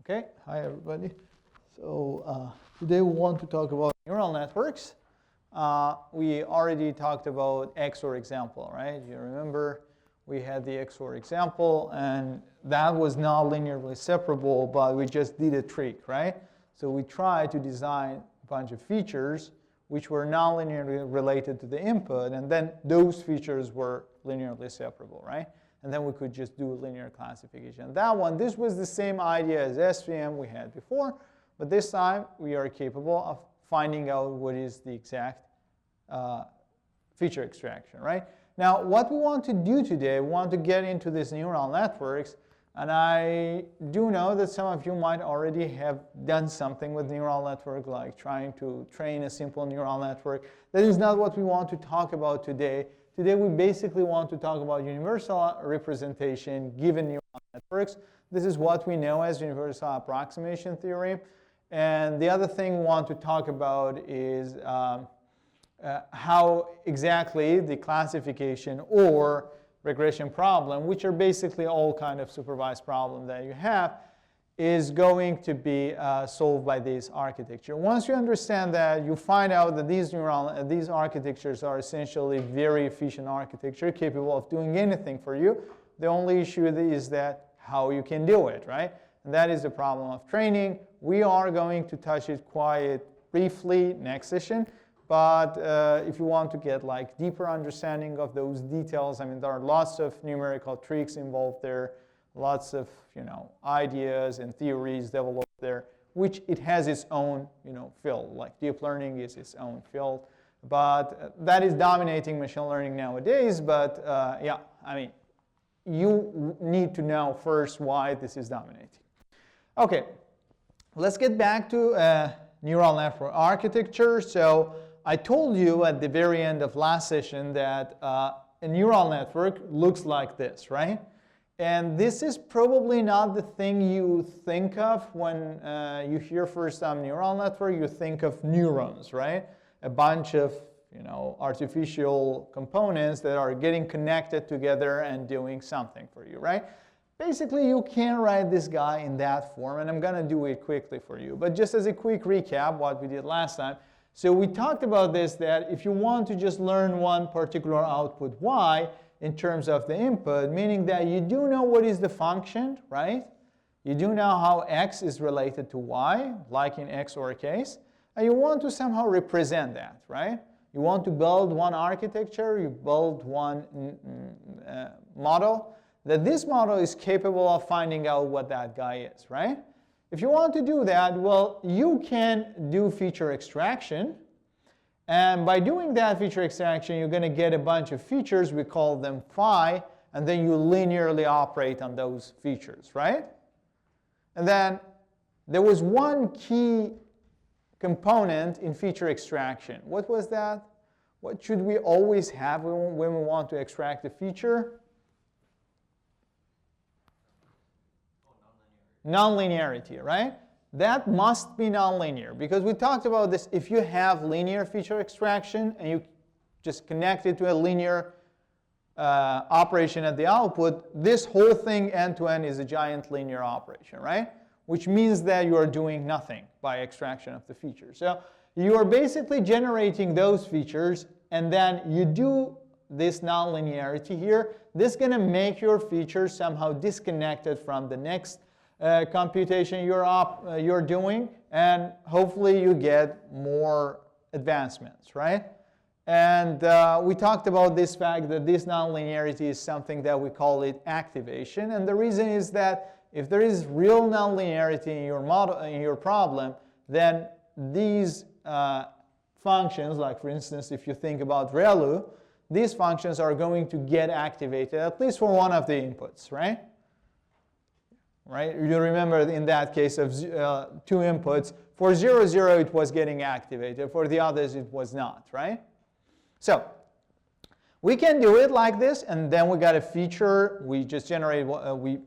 Okay, hi everybody. So today we want to talk about neural networks. We already talked about XOR example, right? You remember we had the XOR example, and that was not linearly separable, but we just did a trick, right? So we tried to design a bunch of features which were non-linearly related to the input, and then those features were linearly separable, right? And then we could just do linear classification. This was the same idea as SVM we had before, but this time we are capable of finding out what is the exact feature extraction, right? Now, what we want to do today, we want to get into these neural networks, and I do know that some of you might already have done something with neural network, like trying to train a simple neural network. That is not what we want to talk about today. Today, we basically want to talk about universal representation given neural networks. This is what we know as universal approximation theory. And the other thing we want to talk about is how exactly the classification or regression problem, which are basically all kind of supervised problems that you have, is going to be solved by this architecture. Once you understand that, you find out that these architectures are essentially very efficient architecture, capable of doing anything for you. The only issue is that how you can do it, right? And that is the problem of training. We are going to touch it quite briefly next session. But if you want to get like deeper understanding of those details, I mean, there are lots of numerical tricks involved there, lots of ideas and theories developed there, which it has its own field. Like deep learning is its own field, but that is dominating machine learning nowadays. But yeah, I mean, you need to know first why this is dominating. Okay, let's get back to neural network architecture. So I told you at the very end of last session that a neural network looks like this, right? And this is probably not the thing you think of when you hear first time neural network. You think of neurons, right? A bunch of artificial components that are getting connected together and doing something for you, right? Basically, you can write this guy in that form, and I'm going to do it quickly for you. But just as a quick recap, what we did last time. So we talked about this, that if you want to just learn one particular output y in terms of the input, meaning that you do know what is the function, right? You do know how x is related to y, like in XOR case, and you want to somehow represent that, right? You want to build one architecture, you build one model, that this model is capable of finding out what that guy is, right? If you want to do that, well, you can do feature extraction. And by doing that feature extraction, you're going to get a bunch of features. We call them phi. And then you linearly operate on those features, right? And then there was one key component in feature extraction. What was that? What should we always have when we want to extract a feature? Nonlinearity, right? That must be nonlinear, because we talked about this. If you have linear feature extraction and you just connect it to a linear operation at the output, this whole thing end-to-end is a giant linear operation, right? Which means that you are doing nothing by extraction of the feature. So you are basically generating those features, and then you do this nonlinearity here. This is going to make your feature somehow disconnected from the next computation you're doing, and hopefully you get more advancements, right? And we talked about this fact that this nonlinearity is something that we call it activation, and the reason is that if there is real nonlinearity in your model, in your problem, then these functions, like for instance, if you think about ReLU, these functions are going to get activated at least for one of the inputs, right? Right? You remember in that case of two inputs, for 0, 0, it was getting activated. For the others, it was not, right? So we can do it like this, and then we got a feature. We just generate, we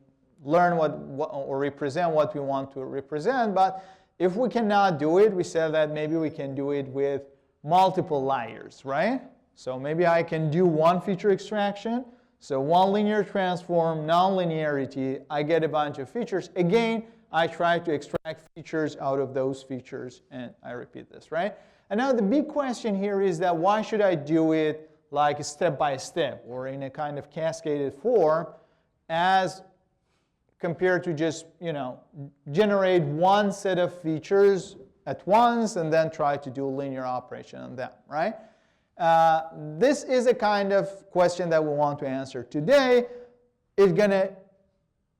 learn or represent what we want to represent. But if we cannot do it, we said that maybe we can do it with multiple layers, right? So maybe I can do one feature extraction. So one linear transform, nonlinearity, I get a bunch of features. Again, I try to extract features out of those features, and I repeat this, right? And now the big question here is that why should I do it like step by step or in a kind of cascaded form as compared to just, generate one set of features at once and then try to do a linear operation on them, right? This is a kind of question that we want to answer today. It's going to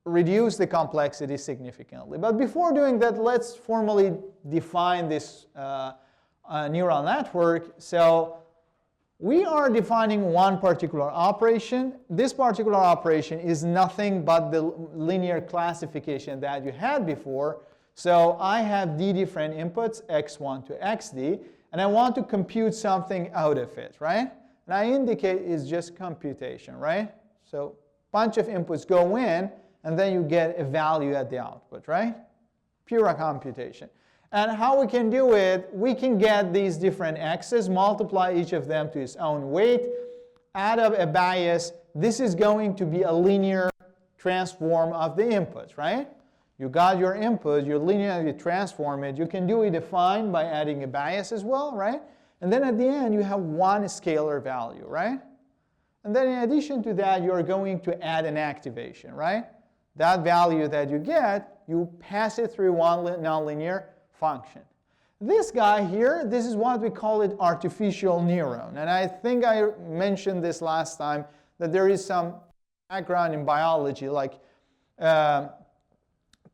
reduce the complexity significantly. But before doing that, let's formally define this neural network. So we are defining one particular operation. This particular operation is nothing but the linear classification that you had before. So I have d different inputs, x1 to xd, and I want to compute something out of it, right? And I indicate it's just computation, right? So a bunch of inputs go in, and then you get a value at the output, right? Pure computation. And how we can do it, we can get these different x's, multiply each of them to its own weight, add up a bias. This is going to be a linear transform of the inputs, right? You got your input, you linearly transform it. You can do it defined by adding a bias as well, right? And then at the end, you have one scalar value, right? And then in addition to that, you're going to add an activation, right? That value that you get, you pass it through one nonlinear function. This guy here, this is what we call it artificial neuron. And I think I mentioned this last time, that there is some background in biology, like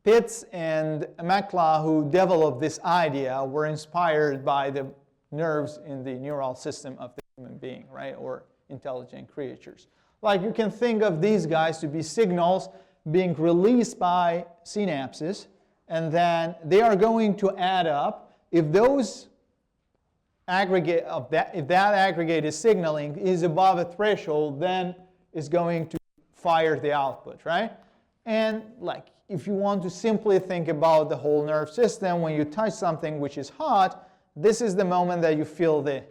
Pitts and McClough, who developed this idea, were inspired by the nerves in the neural system of the human being, right, or intelligent creatures. Like you can think of these guys to be signals being released by synapses, and then they are going to add up. If those aggregate of that, if that aggregated signaling is above a threshold, then it's going to fire the output, right? And like if you want to simply think about the whole nerve system, when you touch something which is hot, this is the moment that you feel the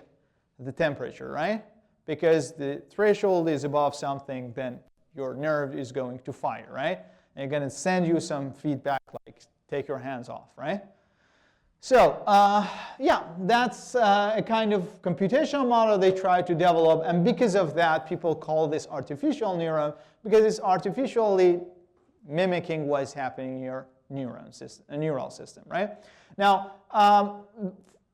temperature, right? Because the threshold is above something, then your nerve is going to fire, right? And it's going to send you some feedback like take your hands off, right? So yeah, that's a kind of computational model they try to develop, and because of that, people call this artificial neuron, because it's artificially mimicking what's happening in your neural system, right? Now,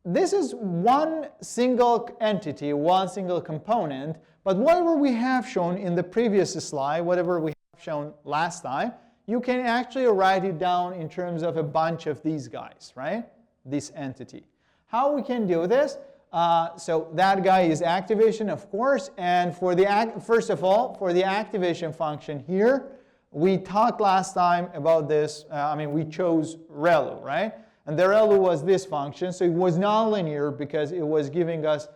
this is one single entity, one single component, but whatever we have shown in the previous slide, whatever we have shown last time, you can actually write it down in terms of a bunch of these guys, right? This entity. How we can do this? So that guy is activation, of course, and for the first of all, for the activation function here, we talked last time about this. We chose ReLU, right? And the ReLU was this function, so it was nonlinear because it was giving us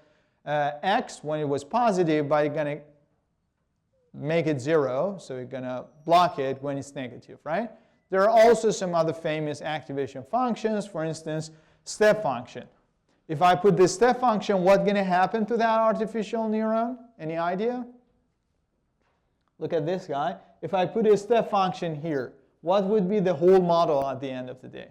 x when it was positive, but it's going to make it 0, so you're going to block it when it's negative, right? There are also some other famous activation functions, for instance, step function. If I put this step function, what's going to happen to that artificial neuron? Any idea? Look at this guy. If I put a step function here, what would be the whole model at the end of the day?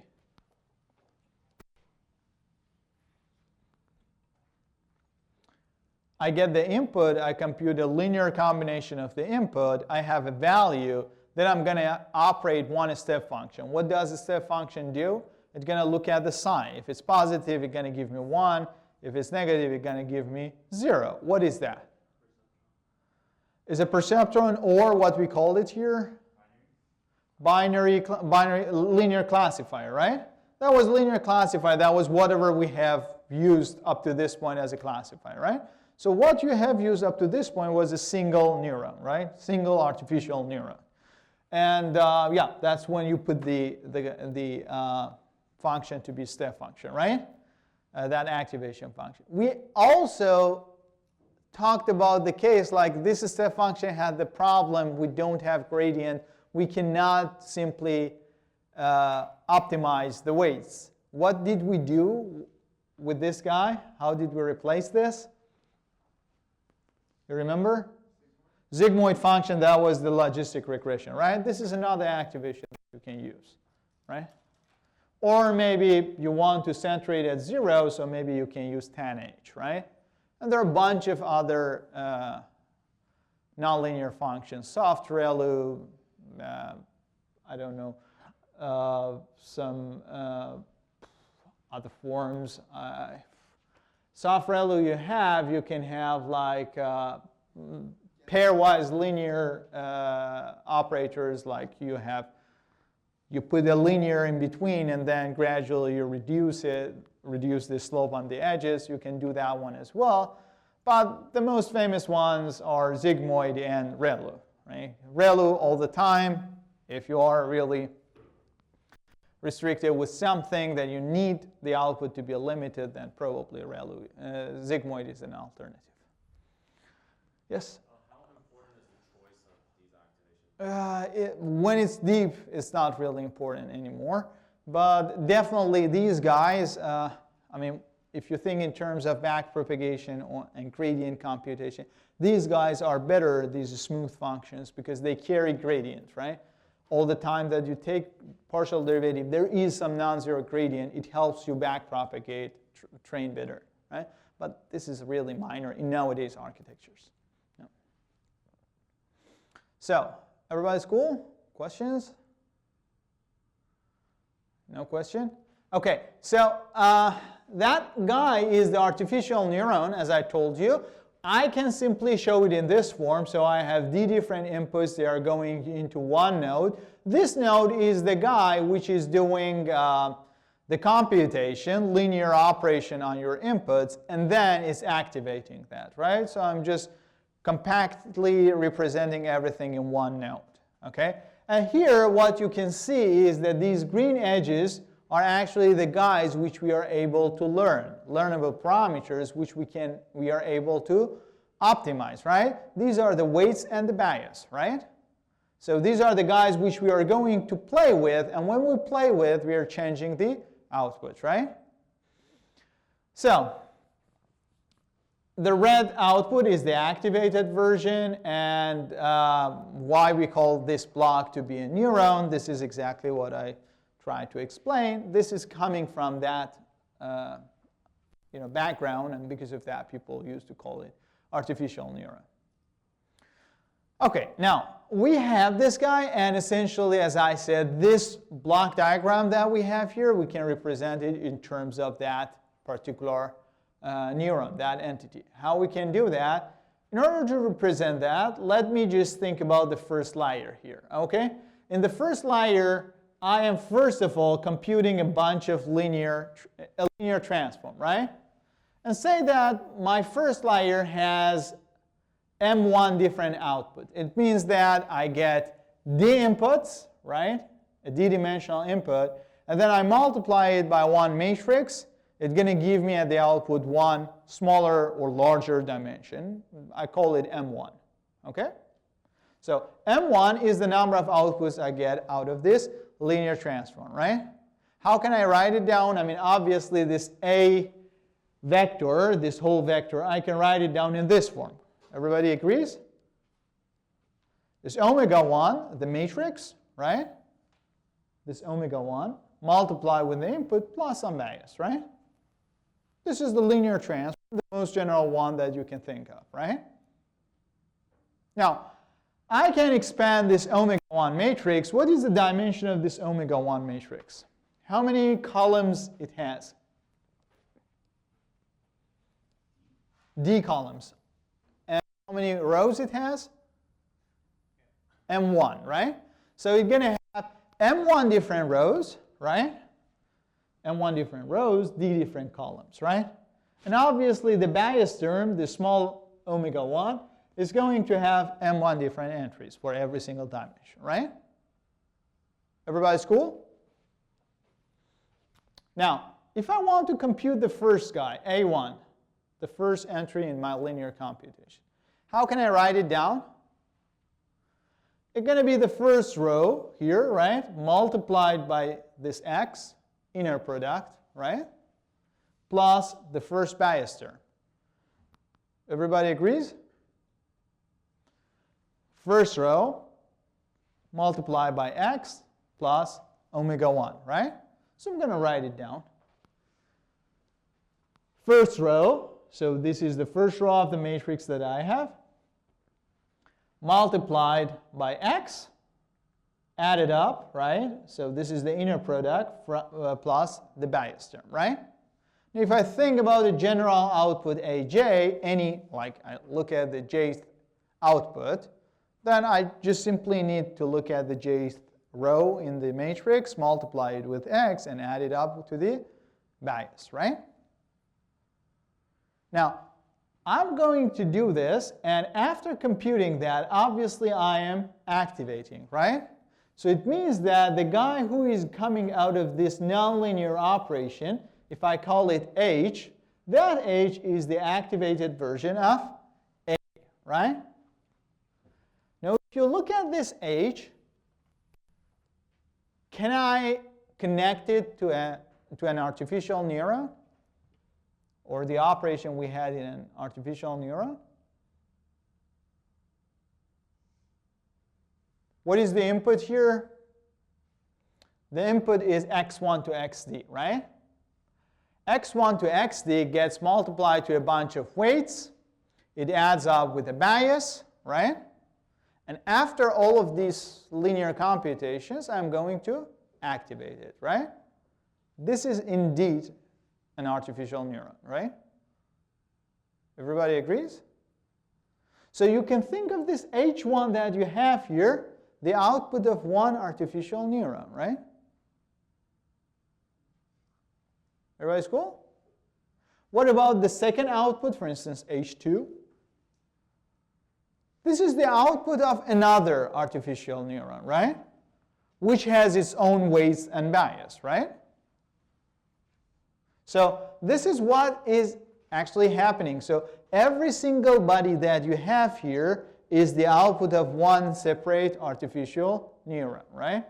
I get the input, I compute a linear combination of the input, I have a value, then I'm going to operate one step function. What does a step function do? It's going to look at the sign. If it's positive, it's going to give me 1. If it's negative, it's going to give me 0. What is that? Is a perceptron, or what we called it here? Binary linear classifier, right? That was linear classifier. That was whatever we have used up to this point as a classifier, right? So what you have used up to this point was a single neuron, right? Single artificial neuron. And yeah, that's when you put the function to be step function, right? That activation function. We also talked about the case like this step function had the problem, we don't have gradient, we cannot simply optimize the weights. What did we do with this guy? How did we replace this? You remember? Sigmoid function, that was the logistic regression, right? This is another activation that you can use, right? Or maybe you want to center it at 0, so maybe you can use tan h, right? And there are a bunch of other nonlinear functions, soft ReLU, I don't know, some other forms. Soft ReLU you can have like pairwise linear operators, like you put a linear in between and then gradually you reduce the slope on the edges. You can do that one as well. But the most famous ones are sigmoid and ReLU, right? ReLU all the time. If you are really restricted with something that you need the output to be limited, then probably ReLU. Sigmoid is an alternative. Yes? How important is the choice of these activations? When it's deep, it's not really important anymore. But definitely these guys, I mean, if you think in terms of backpropagation and gradient computation, these guys are better, these smooth functions, because they carry gradient, right? All the time that you take partial derivative, there is some non-zero gradient. It helps you backpropagate, train better, right? But this is really minor in nowadays architectures. Yeah. So, everybody's cool? Questions? No question? Okay, so that guy is the artificial neuron, as I told you. I can simply show it in this form. So I have d different inputs. They are going into one node. This node is the guy which is doing the computation, linear operation on your inputs, and then it's activating that, right? So I'm just compactly representing everything in one node, okay? And here what you can see is that these green edges are actually the guys which we are able to learn, learnable parameters which we are able to optimize, right? These are the weights and the bias, right? So these are the guys which we are going to play with, and when we play with, we are changing the output, right? So the red output is the activated version, and why we call this block to be a neuron, this is exactly what I try to explain. This is coming from that background, and because of that, people used to call it artificial neuron. Okay, now we have this guy, and essentially, as I said, this block diagram that we have here, we can represent it in terms of that particular neuron, that entity. How we can do that? In order to represent that, let me just think about the first layer here, okay? In the first layer, I am first of all computing a bunch of linear transform, right? And say that my first layer has M1 different output. It means that I get D inputs, right? A D-dimensional input, and then I multiply it by one matrix. It's going to give me at the output one smaller or larger dimension. I call it M1, okay? So M1 is the number of outputs I get out of this linear transform, right? How can I write it down? I mean, obviously, this A vector, this whole vector, I can write it down in this form. Everybody agrees? This omega 1, the matrix, right? This omega 1 multiplied with the input plus some bias, right? This is the linear transform, the most general one that you can think of, right? Now, I can expand this omega 1 matrix. What is the dimension of this omega 1 matrix? How many columns it has? D columns. And how many rows it has? M1, right? So it's going to have M1 different rows, right? M1 different rows, D different columns, right? And obviously the bias term, the small omega 1, is going to have M1 different entries for every single dimension, right? Everybody's cool? Now, if I want to compute the first guy, A1, the first entry in my linear computation, how can I write it down? It's going to be the first row here, right? Multiplied by this x, inner product, right? Plus the first bias term. Everybody agrees? First row multiplied by x plus omega 1, right? So I'm going to write it down. First row, so this is the first row of the matrix that I have, multiplied by x, added up, right? So this is the inner product plus the bias term, right? Now if I think about the general output aj, like I look at the jth output, then I just simply need to look at the jth row in the matrix, multiply it with x, and add it up to the bias, right? Now, I'm going to do this, and after computing that, obviously I am activating, right? So it means that the guy who is coming out of this nonlinear operation, if I call it h, that h is the activated version of a, right? Now, if you look at this h, can I connect it to an artificial neuron? Or the operation we had in an artificial neuron? What is the input here? The input is x1 to xd, right? x1 to xd gets multiplied to a bunch of weights. It adds up with a bias, right? And after all of these linear computations, I'm going to activate it, right? This is indeed an artificial neuron, right? Everybody agrees? So you can think of this h1 that you have here, the output of one artificial neuron, right? Everybody's cool? What about the second output, for instance, h2? This is the output of another artificial neuron, right? Which has its own weights and bias, right? So this is what is actually happening. So every single body that you have here is the output of one separate artificial neuron, right?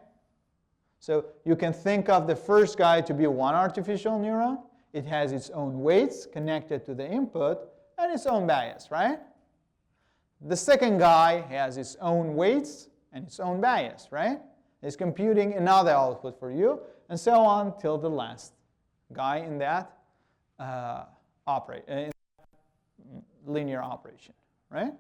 So you can think of the first guy to be one artificial neuron. It has its own weights connected to the input and its own bias, right? The second guy has its own weights and its own bias, right? It's computing another output for you, and so on till the last guy in that linear operation, right?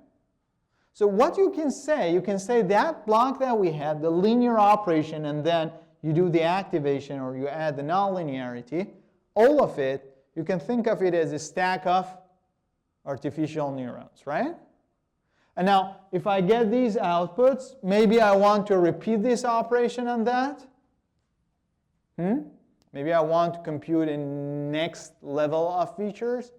So what you can say that block that we had, the linear operation, and then you do the activation or you add the nonlinearity, all of it, you can think of it as a stack of artificial neurons, right? And now, if I get these outputs, maybe I want to repeat this operation on that. Maybe I want to compute a next level of features.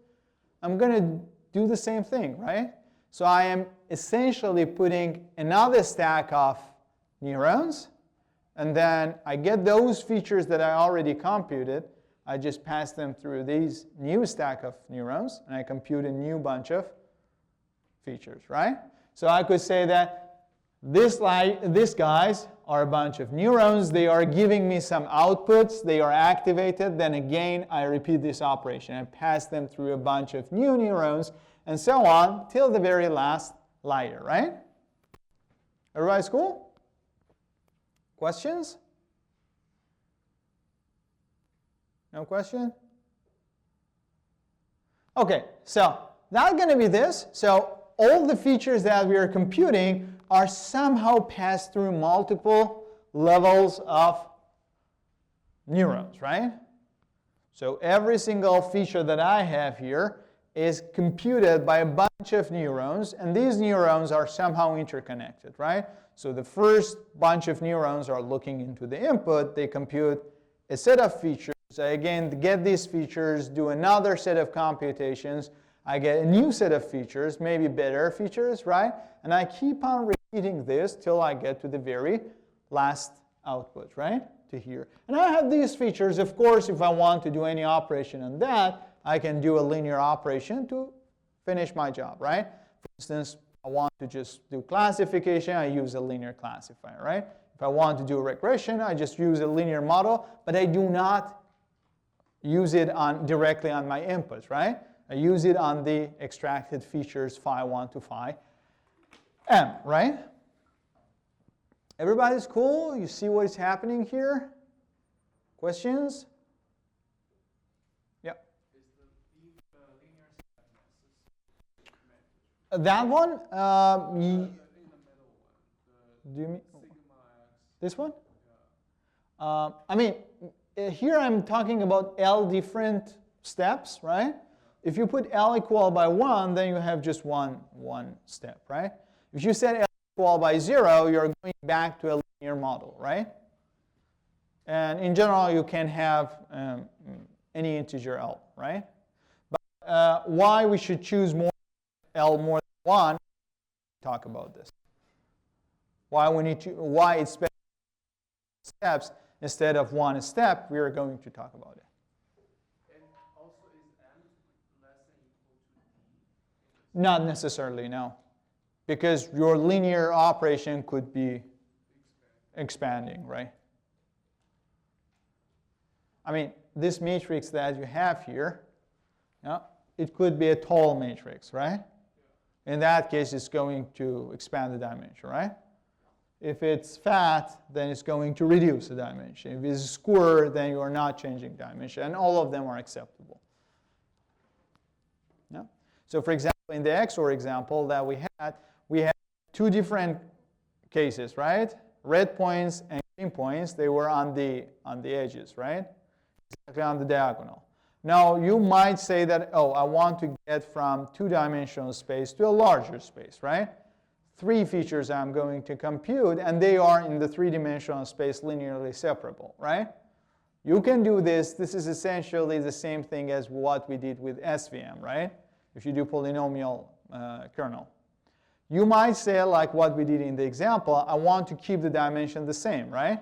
I'm going to do the same thing, right? So I am essentially putting another stack of neurons, and then I get those features that I already computed. I just pass them through these new stack of neurons, and I compute a new bunch of features, right? So I could say that these guys are a bunch of neurons. They are giving me some outputs. They are activated. Then again, I repeat this operation. I pass them through a bunch of new neurons, and so on till the very last layer, right? Everybody's cool? Questions? No question? Okay, so that's going to be this. So all the features that we are computing are somehow passed through multiple levels of neurons, right? So every single feature that I have here is computed by a bunch of neurons, and these neurons are somehow interconnected, right? So the first bunch of neurons are looking into the input. They compute a set of features. So again, to get these features, do another set of computations. I get a new set of features, maybe better features, right? And I keep on repeating this till I get to the very last output, right? To here. And I have these features. Of course, if I want to do any operation on that, I can do a linear operation to finish my job, right? For instance, I want to just do classification, I use a linear classifier, right? If I want to do regression, I just use a linear model, but I do not use it directly on my inputs, right? I use it on the extracted features phi1 to phi m, right? Everybody's cool? You see what is happening here? Questions? Yeah. Is the linear step necessary? That one? In the middle one, Do you mean sigma x. this one? Yeah. I mean, here I'm talking about L different steps, right? If you put L equal by 1, then you have just one step, right? If you set L equal by 0, you're going back to a linear model, right? And in general, you can have any integer L, right? But why we should choose L more than 1, talk about this. Why it's better steps instead of one step, we are going to talk about it. And also, is m less than equal to d? Not necessarily, no. Because your linear operation could be expanding, right? I mean, this matrix that you have here, yeah, it could be a tall matrix, right? Yeah. In that case, it's going to expand the dimension, right? If it's fat, then it's going to reduce the dimension. If it's square, then you are not changing dimension. And all of them are acceptable. Yeah? So for example, in the XOR example that we had two different cases, right? Red points and green points, they were on the edges, right? Exactly on the diagonal. Now, you might say that, oh, I want to get from two-dimensional space to a larger space, right? 3 features I'm going to compute, and they are in the 3-dimensional space linearly separable, right? You can do this. This is essentially the same thing as what we did with SVM, right? If you do polynomial kernel. You might say, like what we did in the example, I want to keep the dimension the same, right?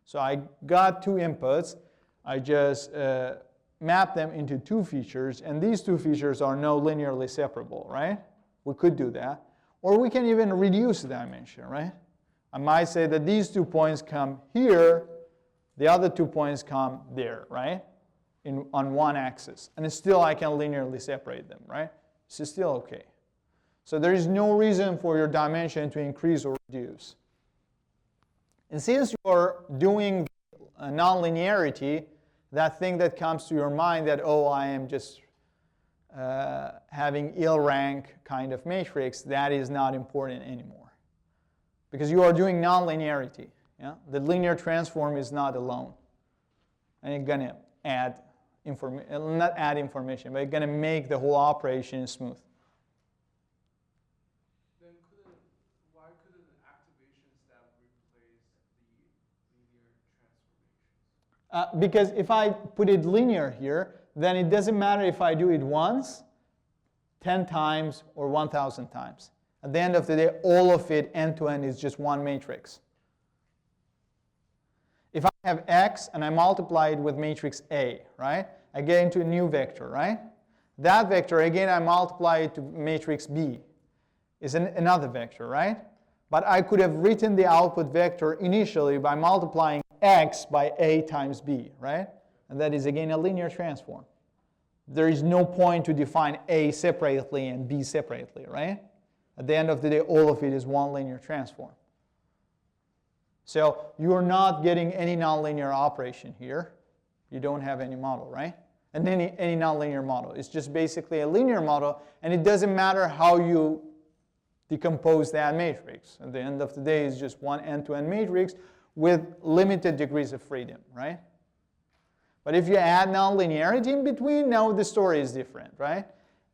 So I got 2 inputs. I just map them into 2 features, and these 2 features are now linearly separable, right? We could do that. Or we can even reduce the dimension, right? I might say that these 2 points come here, the other 2 points come there, right? On one axis. And still I can linearly separate them, right? This is still okay. So there is no reason for your dimension to increase or reduce. And since you're doing nonlinearity, that thing that comes to your mind that, oh, I am just having ill rank kind of matrix, that is not important anymore. Because you are doing nonlinearity. Yeah? The linear transform is not alone. And you're going to add information, not add information, but you're going to make the whole operation smooth. Then why couldn't an activation step replace the linear transformations? Because if I put it linear here, then it doesn't matter if I do it once, 10 times, or 1,000 times. At the end of the day, all of it end-to-end is just one matrix. If I have x and I multiply it with matrix A, right? I get into a new vector, right? That vector, again, I multiply it to matrix B. Is another vector, right? But I could have written the output vector initially by multiplying x by A times B, right? And that is, again, a linear transform. There is no point to define A separately and B separately, right? At the end of the day, all of it is one linear transform. So you're not getting any nonlinear operation here. You don't have any model, right? And any nonlinear model. It's just basically a linear model, and it doesn't matter how you decompose that matrix. At the end of the day, it's just one end-to-end matrix with limited degrees of freedom, right? But if you add nonlinearity in between, now the story is different, right?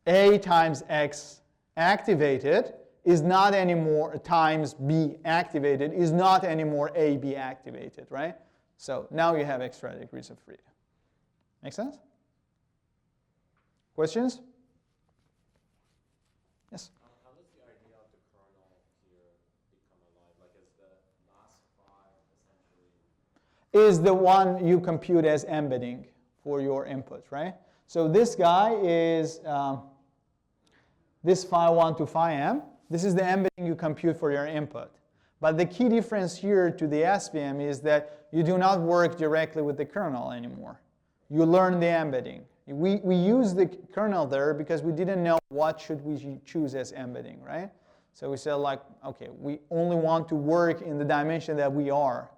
A times x activated is not anymore times b activated is not anymore a b activated, right? So now you have extra degrees of freedom. Make sense? Questions? Yes? How does the idea of the kernel here become alive? Like, is the last 5 essentially? Is the one you compute as embedding for your inputs, right? So this guy is this phi1 to phi m. This is the embedding you compute for your input. But the key difference here to the SVM is that you do not work directly with the kernel anymore. You learn the embedding. We use the kernel there because we didn't know what should we choose as embedding, right? So we said, like, okay, we only want to work in the dimension that we are.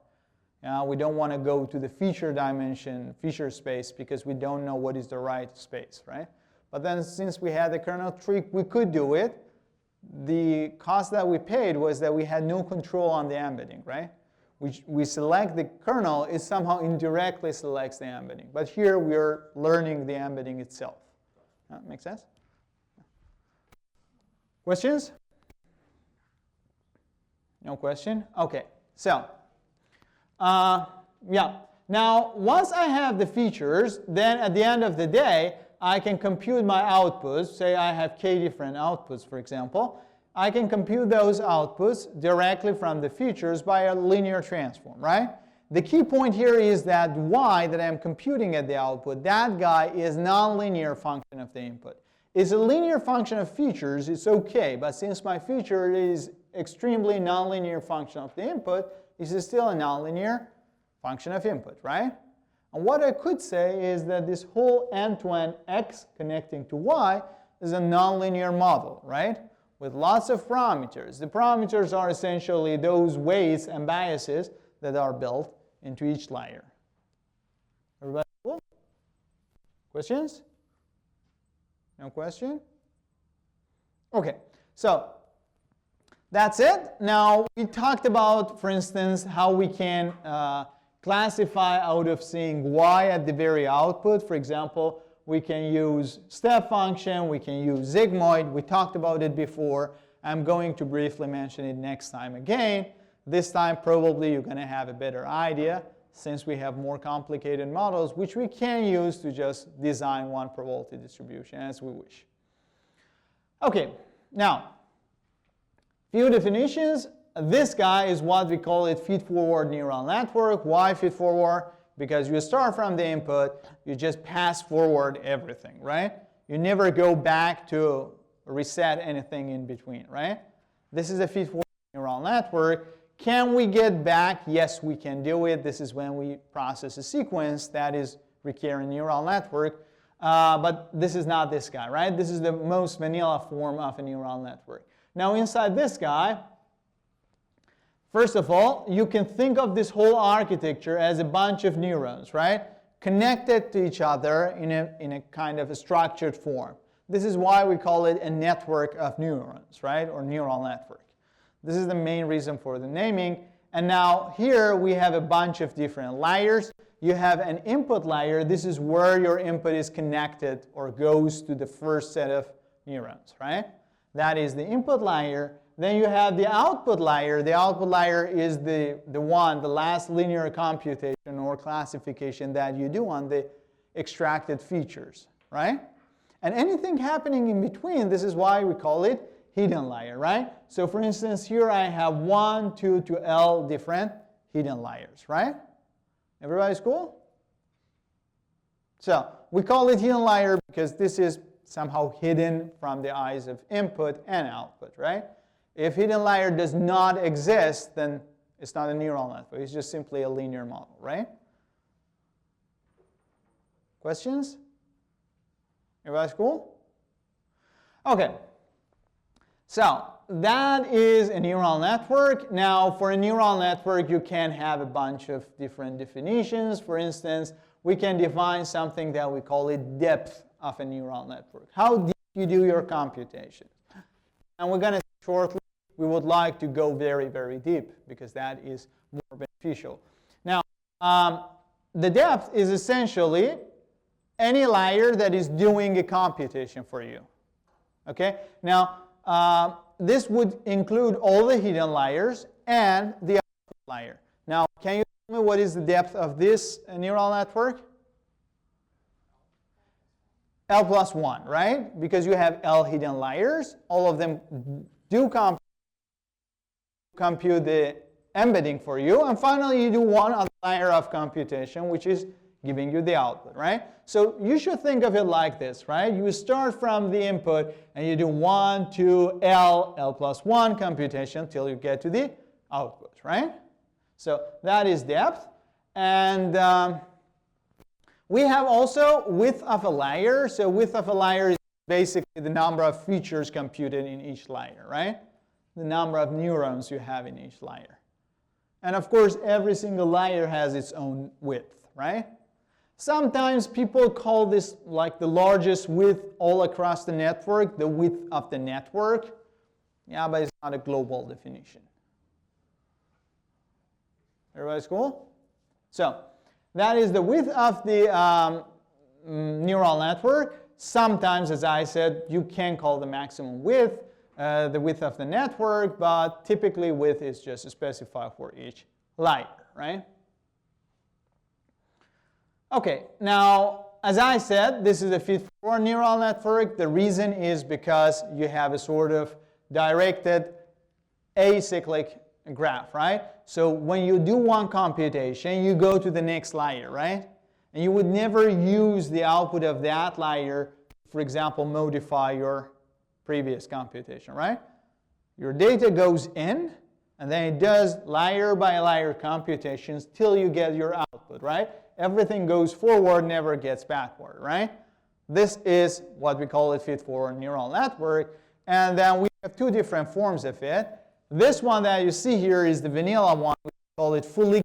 We don't want to go to the feature dimension, feature space, because we don't know what is the right space, right? But then since we had the kernel trick, we could do it. The cost that we paid was that we had no control on the embedding, right? We select the kernel, it somehow indirectly selects the embedding. But here we're learning the embedding itself. Make sense? Questions? No question? OK. So, yeah. Now, once I have the features, then at the end of the day, I can compute my outputs. Say I have k different outputs, for example. I can compute those outputs directly from the features by a linear transform, right? The key point here is that y that I'm computing at the output, that guy is nonlinear function of the input. It's a linear function of features, it's OK. But since my feature is extremely nonlinear function of the input, this is still a nonlinear function of input, right? And what I could say is that this whole end-to-end x connecting to y is a nonlinear model, right? With lots of parameters. The parameters are essentially those weights and biases that are built into each layer. Everybody cool? Questions? No question? OK, so that's it. Now, we talked about, for instance, how we can classify out of seeing y at the very output. For example, we can use step function. We can use sigmoid. We talked about it before. I'm going to briefly mention it next time again. This time, probably, you're going to have a better idea, since we have more complicated models, which we can use to just design one probability distribution as we wish. OK, now, few definitions. This guy is what we call it feed-forward neural network. Why feed-forward? Because you start from the input, you just pass forward everything, right? You never go back to reset anything in between, right? This is a feed-forward neural network. Can we get back? Yes, we can do it. This is when we process a sequence that is recurrent neural network. But this is not this guy, right? This is the most vanilla form of a neural network. Now, inside this guy, first of all, you can think of this whole architecture as a bunch of neurons, right? Connected to each other in a kind of a structured form. This is why we call it a network of neurons, right? Or neural network. This is the main reason for the naming. And now here we have a bunch of different layers. You have an input layer. This is where your input is connected or goes to the first set of neurons, right? That is the input layer. Then you have the output layer. The output layer is the last linear computation or classification that you do on the extracted features, right? And anything happening in between, this is why we call it hidden layer, right? So for instance, here I have 1, 2 to L different hidden layers, right? Everybody's cool? So we call it hidden layer because this is somehow hidden from the eyes of input and output, right? If hidden layer does not exist, then it's not a neural network. It's just simply a linear model, right? Questions? Everybody's cool? OK. So that is a neural network. Now, for a neural network, you can have a bunch of different definitions. For instance, we can define something that we call it depth of a neural network. How deep you do your computation. And we're going to see shortly, we would like to go very, very deep, because that is more beneficial. Now, the depth is essentially any layer that is doing a computation for you. OK? Now, this would include all the hidden layers and the output layer. Now, can you tell me what is the depth of this neural network? L plus 1, right? Because you have L hidden layers. All of them do compute the embedding for you. And finally, you do one other layer of computation, which is giving you the output, right? So you should think of it like this, right? You start from the input, and you do 1, 2, L plus 1 computation till you get to the output, right? So that is depth. And we have also width of a layer. So width of a layer is basically the number of features computed in each layer, right? The number of neurons you have in each layer. And of course, every single layer has its own width, right? Sometimes people call this like the largest width all across the network, the width of the network. Yeah, but it's not a global definition. Everybody's cool? So that is the width of the neural network. Sometimes, as I said, you can call the maximum width the width of the network, but typically width is just specified for each layer, right? Okay, now, as I said, this is a feed-forward neural network. The reason is because you have a sort of directed acyclic graph, right? So when you do one computation, you go to the next layer, right? And you would never use the output of that layer, for example, modify your previous computation, right? Your data goes in, and then it does layer by layer computations till you get your output, right? Everything goes forward, never gets backward, right? This is what we call a feed-forward neural network. And then we have two different forms of it. This one that you see here is the vanilla one. We call it fully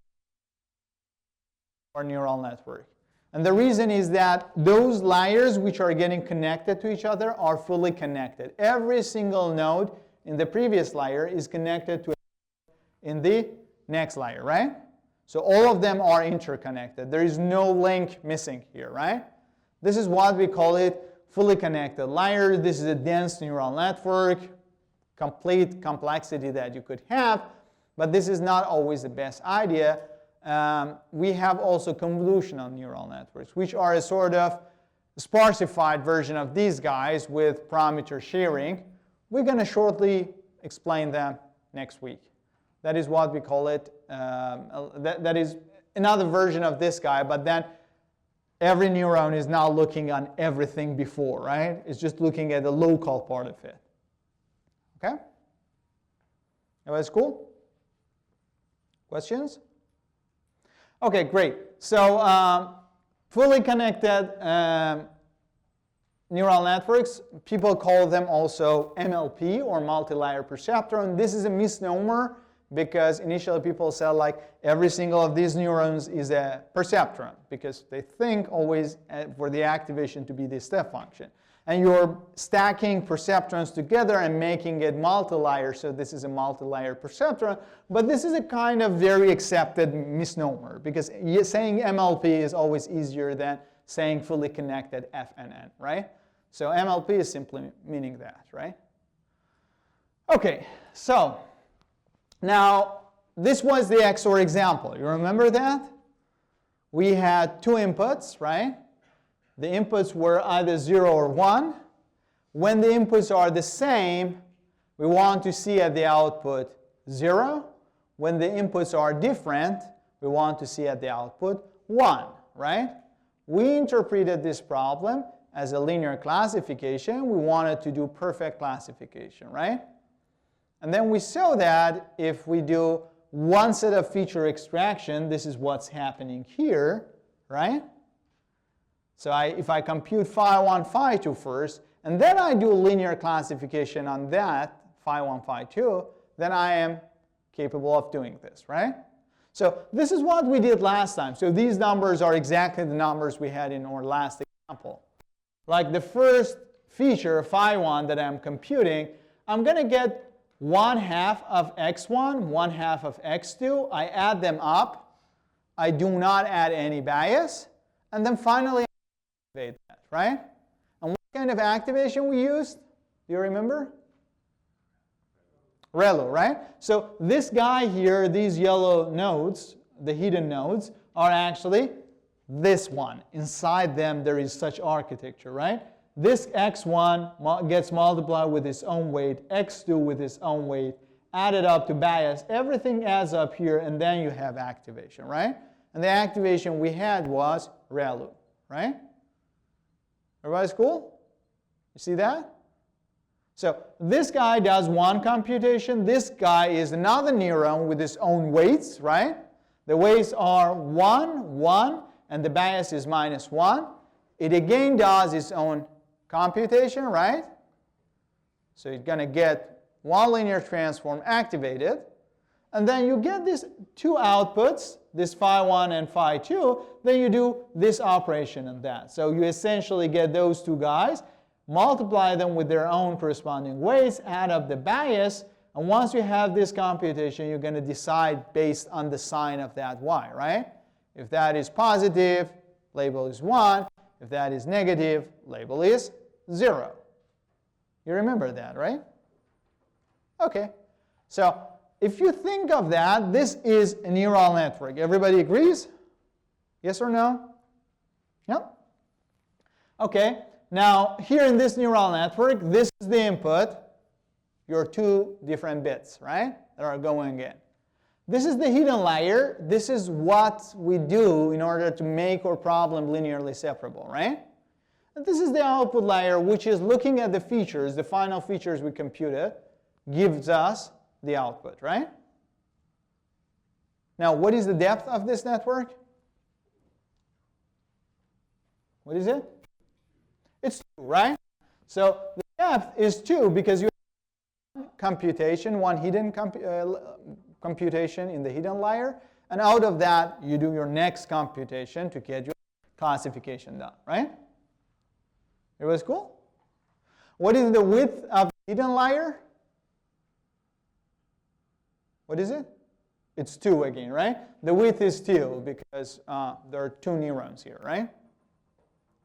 feed-forward neural network. And the reason is that those layers which are getting connected to each other are fully connected. Every single node in the previous layer is connected to in the next layer, right? So all of them are interconnected. There is no link missing here, right? This is what we call it fully connected layer. This is a dense neural network, complete complexity that you could have, but this is not always the best idea. We have also convolutional neural networks, which are a sort of sparsified version of these guys with parameter sharing. We're going to shortly explain them next week. That is what we call it. That is another version of this guy, but then every neuron is now looking on everything before, right? It's just looking at the local part of it. Okay? Everybody's cool? Questions? Okay, great. So fully connected neural networks, people call them also MLP or multi-layer perceptron. This is a misnomer because initially people said like every single of these neurons is a perceptron because they think always for the activation to be the step function. And you're stacking perceptrons together and making it multi-layer, so this is a multi-layer perceptron. But this is a kind of very accepted misnomer because saying MLP is always easier than saying fully connected FNN, right? So MLP is simply meaning that, right? Okay, so now this was the XOR example. You remember that? We had two inputs, right? The inputs were either 0 or 1. When the inputs are the same, we want to see at the output 0. When the inputs are different, we want to see at the output 1, right? We interpreted this problem as a linear classification. We wanted to do perfect classification, right? And then we saw that if we do one set of feature extraction, this is what's happening here, right? So if I compute phi1, phi2 first, and then I do linear classification on that, phi1, phi2, then I am capable of doing this, right? So this is what we did last time. So these numbers are exactly the numbers we had in our last example. Like the first feature, phi1, that I'm computing, I'm going to get 1/2 of x1, 1/2 of x2. I add them up. I do not add any bias. And then finally, I activate that, right? And what kind of activation we used? Do you remember? ReLU, right? So this guy here, these yellow nodes, the hidden nodes, are actually this one. Inside them, there is such architecture, right? This x1 gets multiplied with its own weight, x2 with its own weight, added up to bias. Everything adds up here, and then you have activation, right? And the activation we had was ReLU, right? Everybody's cool? You see that? So this guy does one computation. This guy is another neuron with its own weights, right? The weights are 1, 1, and the bias is -1. It again does its own computation, right? So it's going to get one linear transform activated. and then you get these two outputs, this phi1 and phi2, then you do this operation and that. So you essentially get those two guys, multiply them with their own corresponding weights, add up the bias, and once you have this computation, you're going to decide based on the sign of that y, right? If that is positive, label is 1. If that is negative, label is 0. You remember that, right? Okay. So if you think of that, this is a neural network. Everybody agrees? Yes or no? Yeah? Okay. Now, here in this neural network, this is the input, your two different bits, right, that are going in. This is the hidden layer. This is what we do in order to make our problem linearly separable, right? And this is the output layer, which is looking at the features, the final features we computed, gives us the output, right? Now, what is the depth of this network? What is it? It's 2, right? So the depth is 2 because you have one computation, one hidden computation in the hidden layer, and out of that, you do your next computation to get your classification done, right? It was cool? What is the width of the hidden layer? What is it? It's 2 again, right? The width is 2 because there are 2 neurons here, right?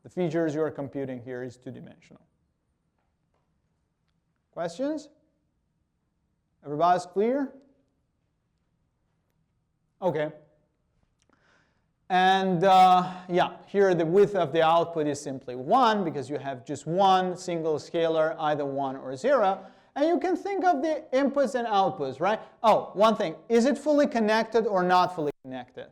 The features you are computing here is 2-dimensional. Questions? Everybody's clear? Okay. And yeah, here the width of the output is simply 1 because you have just one single scalar, either 1 or 0. And you can think of the inputs and outputs, right? Oh, one thing. Is it fully connected or not fully connected?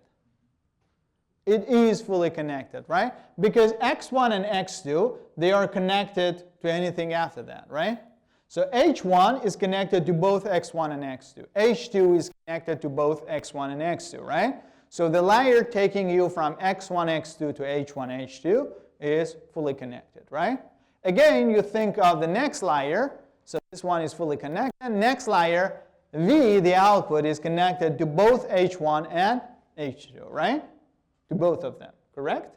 It is fully connected, right? Because x1 and x2, they are connected to anything after that, right? So h1 is connected to both x1 and x2. h2 is connected to both x1 and x2, right? So the layer taking you from x1, x2 to h1, h2 is fully connected, right? Again, you think of the next layer. So this one is fully connected. Next layer, v, the output, is connected to both h1 and h2, right? To both of them, correct?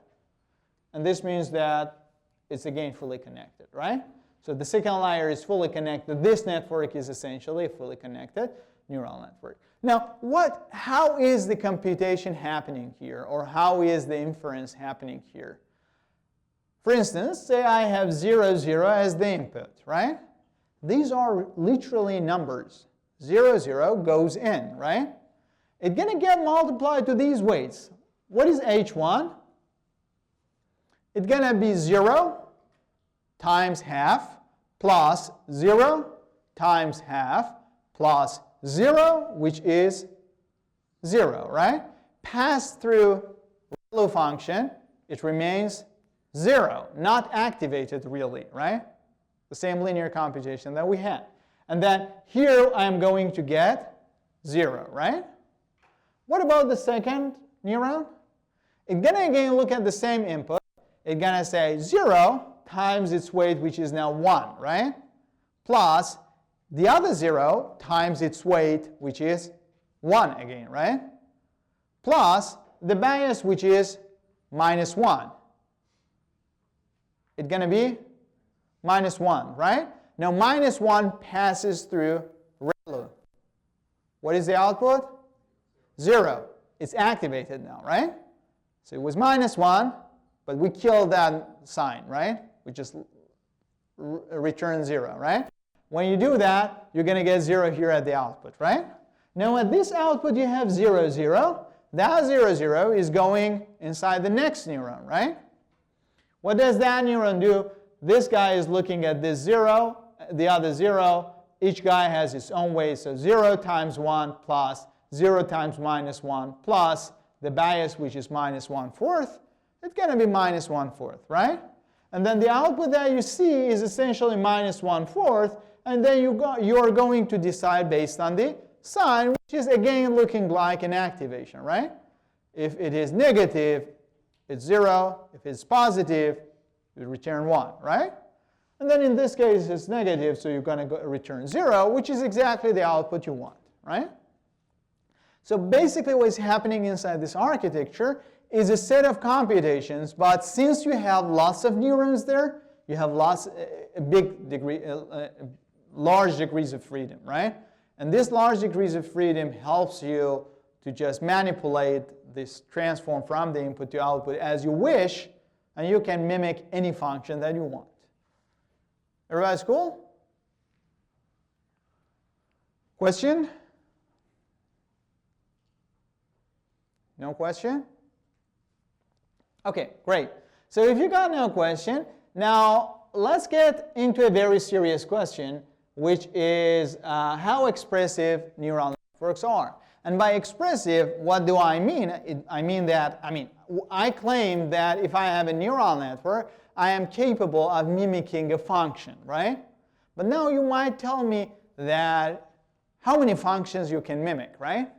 And this means that it's again fully connected, right? So the second layer is fully connected. This network is essentially a fully connected neural network. Now, how is the computation happening here? Or how is the inference happening here? For instance, say I have 0, 0 as the input, right? These are literally numbers. 0, 0 goes in, right? It's going to get multiplied to these weights. What is h1? It's going to be 0 times half plus 0 times half plus 0, which is 0, right? Passed through ReLU function, it remains 0, not activated really, right? The same linear computation that we had. And then here I'm going to get 0, right? What about the second neuron? It's going to again look at the same input. It's going to say 0 times its weight, which is now 1, right? Plus the other 0 times its weight, which is 1 again, right? Plus the bias, which is minus 1. It's going to be minus 1, right? Now minus 1 passes through ReLU. What is the output? 0. It's activated now, right? So it was minus 1, but we killed that sign, right? We just return 0, right? When you do that, you're going to get 0 here at the output, right? Now at this output you have 0, 0. That 0, 0 is going inside the next neuron, right? What does that neuron do? This guy is looking at this 0, the other 0. Each guy has its own weight, so 0 times 1 plus 0 times minus 1 plus the bias, which is minus 1/4. It's going to be minus 1/4, right? And then the output that you see is essentially minus 1/4, and then you are going to decide based on the sign, which is again looking like an activation, right? If it is negative, it's 0. If it's positive, you return 1, right? And then in this case, it's negative, so you're going to return 0, which is exactly the output you want, right? So basically what's happening inside this architecture is a set of computations, but since you have lots of neurons there, you have large degrees of freedom, right? And this large degrees of freedom helps you to just manipulate this transform from the input to output as you wish, and you can mimic any function that you want. Everybody's cool? Question? No question? Okay, great. So if you got no question, now let's get into a very serious question, which is how expressive neural networks are. And by expressive, what do I mean? I claim that if I have a neural network, I am capable of mimicking a function, right? But now you might tell me that how many functions you can mimic, right?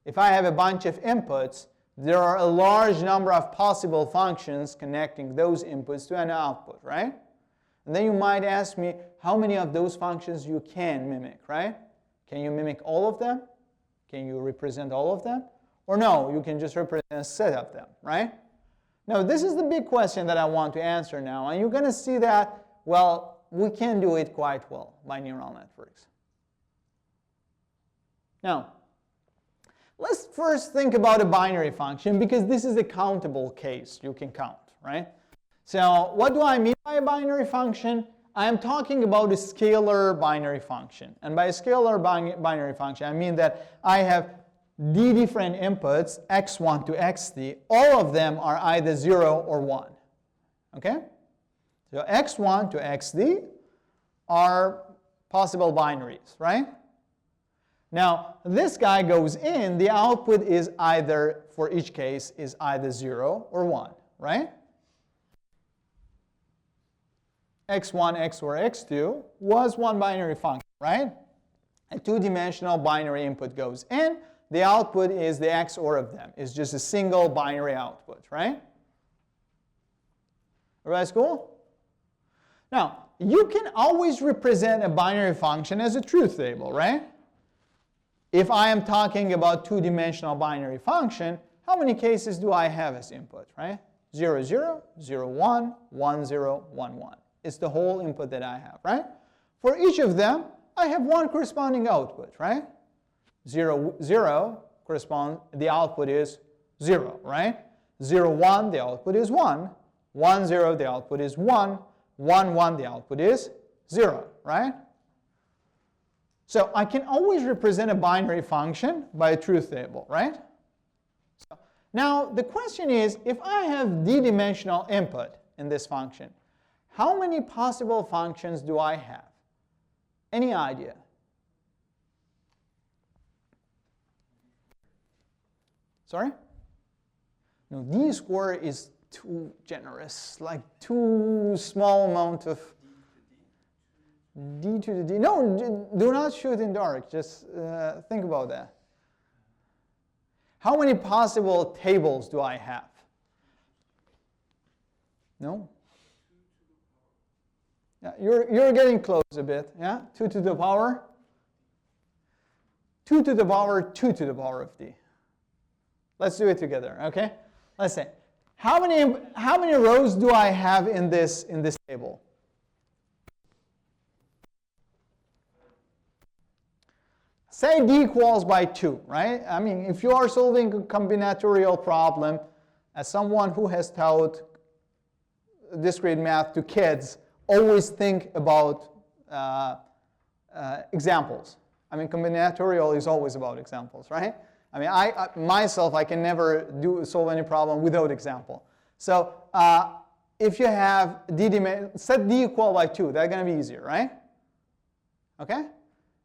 If I have a bunch of inputs, there are a large number of possible functions connecting those inputs to an output, right? And then you might ask me how many of those functions you can mimic, right? Can you mimic all of them? Can you represent all of them? Or no, you can just represent a set of them, right? Now, this is the big question that I want to answer now. And you're going to see that, well, we can do it quite well by neural networks. Now, let's first think about a binary function, because this is a countable case. You can count, right? So what do I mean by a binary function? I am talking about a scalar binary function. And by a scalar binary function, I mean that I have d different inputs, x1 to xt. All of them are either 0 or 1. Okay? So x1 to xd are possible binaries, right? Now, this guy goes in, the output is either, for each case, is either 0 or 1, right? x1, x or x2 was one binary function, right? A two-dimensional binary input goes in, the output is the XOR of them. It's just a single binary output, right? Everybody's cool? Now, you can always represent a binary function as a truth table, right? If I am talking about two-dimensional binary function, how many cases do I have as input, right? 0, 0, 0, 1, 1, 0, 1, 1. It's the whole input that I have, right? For each of them, I have one corresponding output, right? 0, 0 corresponds, the output is 0, right? 0, 1, the output is 1. 1, 0, the output is 1. 1, 1, the output is 0, right? So I can always represent a binary function by a truth table, right? So now the question is, if I have d-dimensional input in this function, how many possible functions do I have? Any idea? Sorry? No, d square is too generous, like too small amount of d to the d. No, do not shoot in dark. Just think about that. How many possible tables do I have? No? Yeah, you're getting close a bit. Yeah? 2 to the power? 2 to the power 2 to the power of d. Let's do it together, okay? Let's say, how many rows do I have in this table? Say d equals by 2, right? I mean, if you are solving a combinatorial problem, as someone who has taught discrete math to kids, always think about examples. I mean, combinatorial is always about examples, right? I mean, I can never solve any problem without example. So if you have set d equal by 2, that's going to be easier, right? Okay?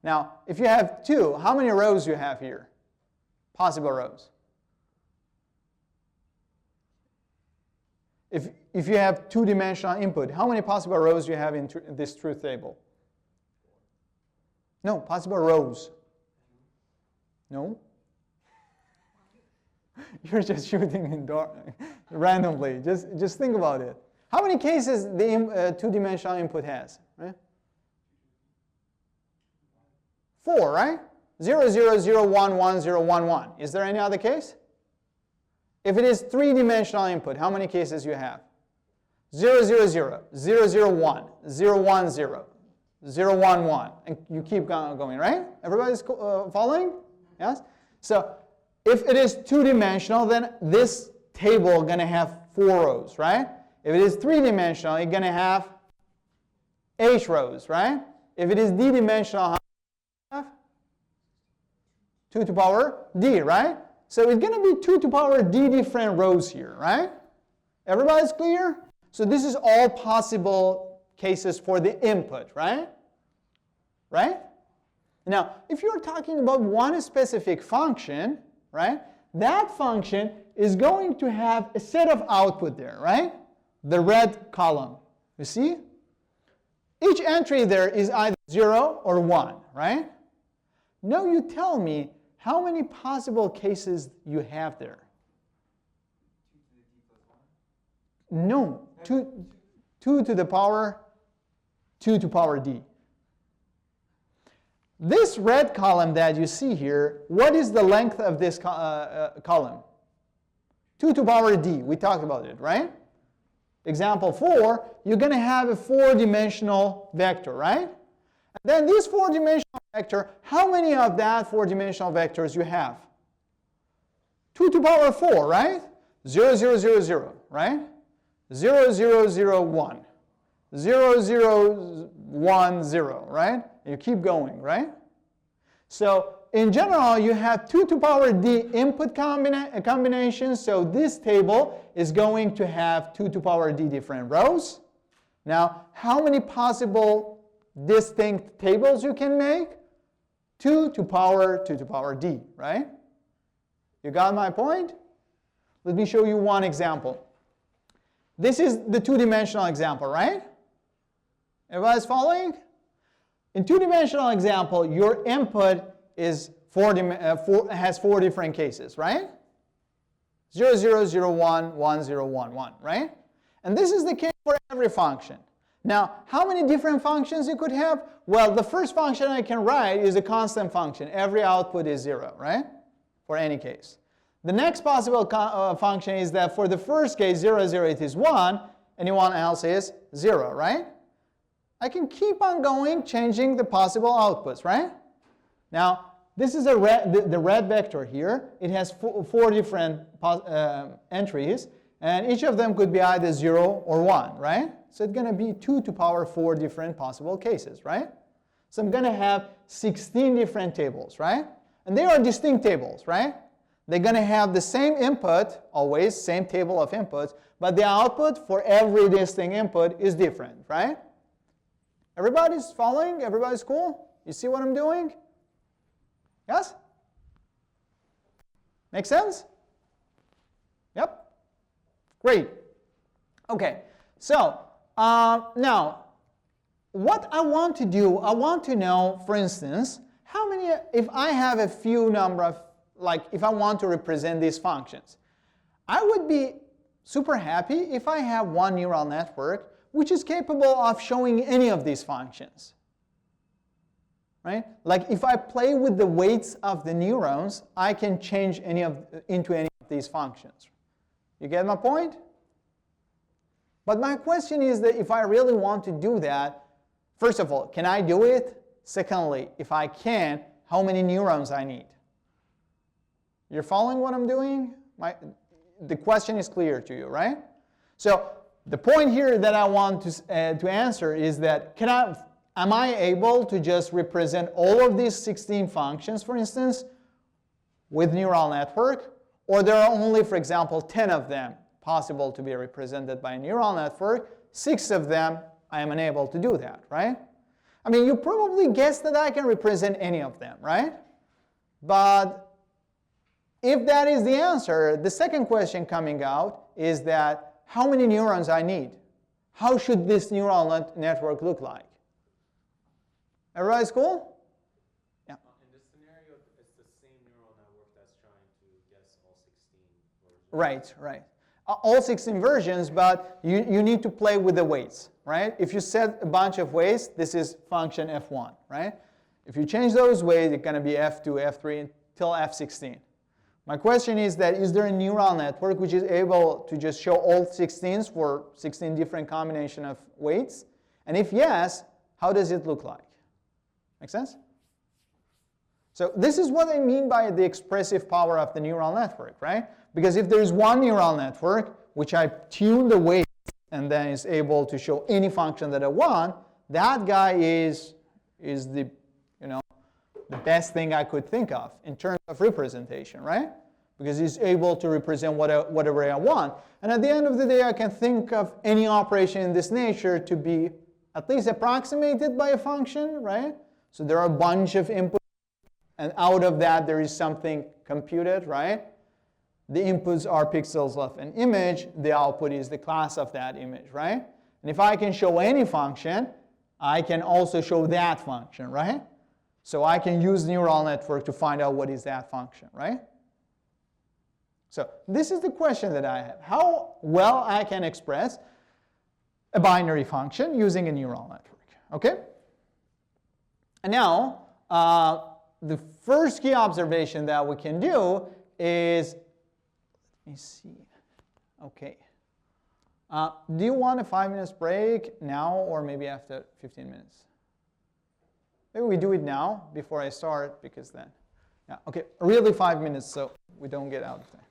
Now, if you have 2, how many rows do you have here? Possible rows. If you have two-dimensional input, how many possible rows do you have in this truth table? No, possible rows. No? You're just shooting in dark randomly. Just think about it. How many cases the two-dimensional input has? Right? 4, right? 0, 0, 0, 1, 1, 0, 1, 1. Is there any other case? If it is three-dimensional input, how many cases you have? 0, 0, 0, 0, 0, 1, 0, 1, 0, 0, 1, 1. And you keep going, right? Everybody's following? Yes? So if it is two-dimensional, then this table is going to have 4 rows, right? If it is three-dimensional, it's going to have 8 rows, right? If it is d-dimensional, how many do you have? 2 to power d, right? So it's going to be 2 to power d different rows here, right? Everybody's clear? So this is all possible cases for the input, right? Right? Now, if you're talking about one specific function, right, that function is going to have a set of output there, right? The red column. You see? Each entry there is either 0 or 1, right? Now you tell me how many possible cases you have there. 2 to the d plus 1? No, 2 to the power 2 to power d. This red column that you see here, what is the length of this column? 2 to power d. We talked about it, right? Example 4, you're going to have a 4-dimensional vector, right? And then this 4-dimensional vector, how many of that 4-dimensional vectors you have? 2 to power 4, right? 0, 0, 0, 0, right? 0, 0, 0, 1. 0, 0, 1, 0, right? You keep going, right? So in general, you have 2 to power d input combinations. So this table is going to have 2 to power d different rows. Now, how many possible distinct tables you can make? 2 to power d, right? You got my point? Let me show you one example. This is the 2-dimensional example, right? Everybody's following? In 2-dimensional example, your input is has 4 different cases, right? 0, 0, 0, 1, 1, 0, 1, 1, right? And this is the case for every function. Now, how many different functions you could have? Well, the first function I can write is a constant function. Every output is 0, right? For any case. The next possible function is that for the first case, 0, 0, it is 1. Anyone else is 0, right? I can keep on going, changing the possible outputs, right? Now, this is the red vector here. It has 4 different entries, and each of them could be either 0 or 1, right? So it's going to be 2 to power 4 different possible cases, right? So I'm going to have 16 different tables, right? And they are distinct tables, right? They're going to have the same input, always, same table of inputs, but the output for every distinct input is different, right? Everybody's following? Everybody's cool? You see what I'm doing? Yes? Make sense? Yep. Great. Okay. So now, what I want to do, I want to know, for instance, how many, if I have a few number of, like if I want to represent these functions, I would be super happy if I have one neural network which is capable of showing any of these functions. Right? Like if I play with the weights of the neurons, I can change into any of these functions. You get my point? But my question is that if I really want to do that, first of all, can I do it? Secondly, if I can, how many neurons I need? You're following what I'm doing? The question is clear to you, right? So the point here that I want to answer is that am I able to just represent all of these 16 functions, for instance, with neural network? Or there are only, for example, 10 of them possible to be represented by a neural network. 6 of them, I am unable to do that, right? I mean, you probably guessed that I can represent any of them, right? But if that is the answer, the second question coming out is that how many neurons I need? How should this neural network look like? Everybody's cool? Yeah. In this scenario, it's the same neural network that's trying to guess all 16 versions. Right, right. All 16 versions, but you need to play with the weights, right? If you set a bunch of weights, this is function f1, right? If you change those weights, it's going to be F2, F3 until F16. My question is that is there a neural network which is able to just show all 16s for 16 different combination of weights? And if yes, how does it look like? Make sense? So this is what I mean by the expressive power of the neural network, right? Because if there's one neural network which I tune the weight and then is able to show any function that I want, that guy is the, the best thing I could think of in terms of representation, right? Because he's able to represent whatever I want. And at the end of the day, I can think of any operation in this nature to be at least approximated by a function, right? So there are a bunch of inputs, and out of that there is something computed, right? The inputs are pixels of an image. The output is the class of that image, right? And if I can show any function, I can also show that function, right? So I can use neural network to find out what is that function, right? So this is the question that I have. How well I can express a binary function using a neural network, okay? And now, the first key observation that we can do is, let me see, okay. Do you want a 5-minute break now or maybe after 15 minutes? Maybe we do it now before I start, because then, yeah, okay, really 5 minutes so we don't get out of time.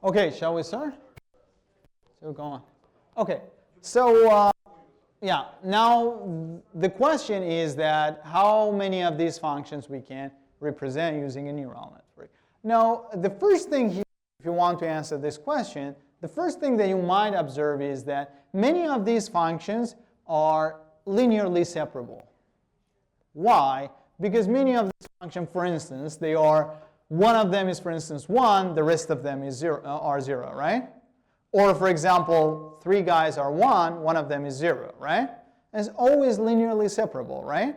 Okay, shall we start? So go on. Okay, so yeah, now the question is that how many of these functions we can represent using a neural network. Now, the first thing here, if you want to answer this question, the first thing that you might observe is that many of these functions are linearly separable. Why? Because many of these functions, for instance, they are, one of them is, for instance, 1, the rest of them is are 0, right? Or, for example, 3 guys are 1, one of them is 0, right? And it's always linearly separable, right?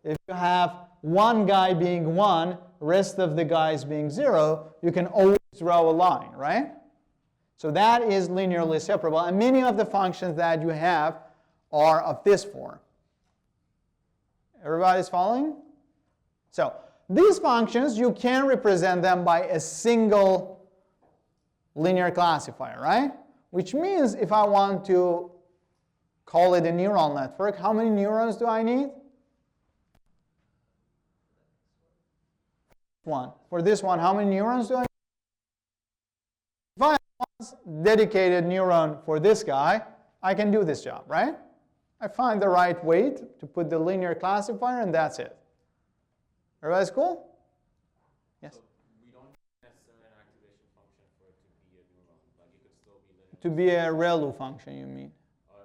If you have one guy being 1, rest of the guys being 0, you can always draw a line, right? So that is linearly separable. And many of the functions that you have are of this form. Everybody's following? So these functions, you can represent them by a single linear classifier, right? Which means if I want to call it a neural network, how many neurons do I need? 1. For this one, how many neurons do I need? If I have one dedicated neuron for this guy, I can do this job, right? I find the right weight to put the linear classifier, and that's it. Everybody's cool? Yes? So we don't necessarily an activation function for it to be a neuron. Like it could still be linear. To be a ReLU function, you mean? Or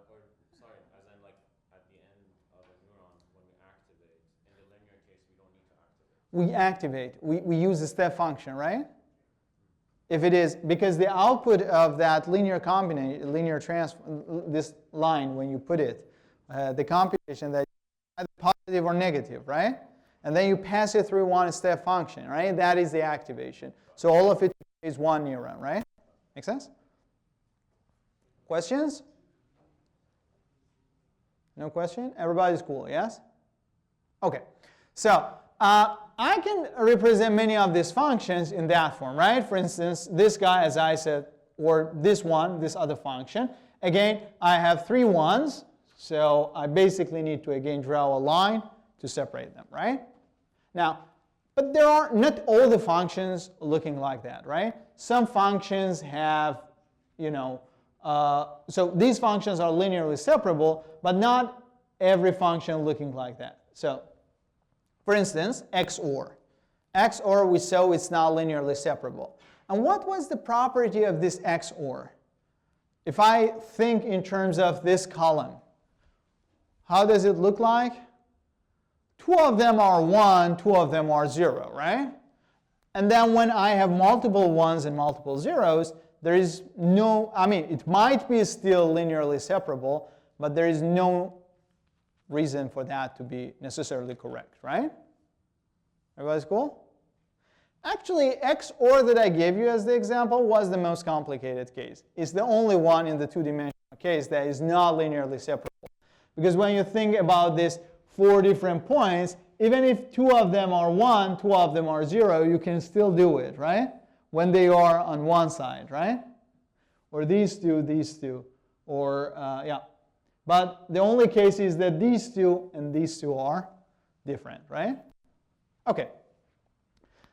sorry, as in like at the end of a neuron when we activate. In the linear case, we don't need to activate. We activate. We use a step function, right? If it is, because the output of that linear combination, this line, when you put it, the computation that either positive or negative, right? And then you pass it through one step function, right? That is the activation. So all of it is one neuron, right? Make sense? Questions? No question? Everybody's cool, yes? Okay. So I can represent many of these functions in that form, right? For instance, this guy, as I said, or this one, this other function. Again, I have 3 ones, so I basically need to, again, draw a line to separate them, right? Now, but there are not all the functions looking like that, right? Some functions have, so these functions are linearly separable, but not every function looking like that. So, for instance, XOR. XOR, we saw it's not linearly separable. And what was the property of this XOR? If I think in terms of this column, how does it look like? 2 of them are 1, 2 of them are 0, right? And then when I have multiple 1s and multiple 0s, there is no, it might be still linearly separable, but there is no reason for that to be necessarily correct, right? Everybody's cool? Actually, XOR that I gave you as the example was the most complicated case. It's the only one in the 2-dimensional case that is not linearly separable. Because when you think about this 4 different points, even if 2 of them are 1, 2 of them are 0, you can still do it, right? When they are on one side, right? Or these two, or yeah. But the only case is that these 2 and these 2 are different, right? Okay.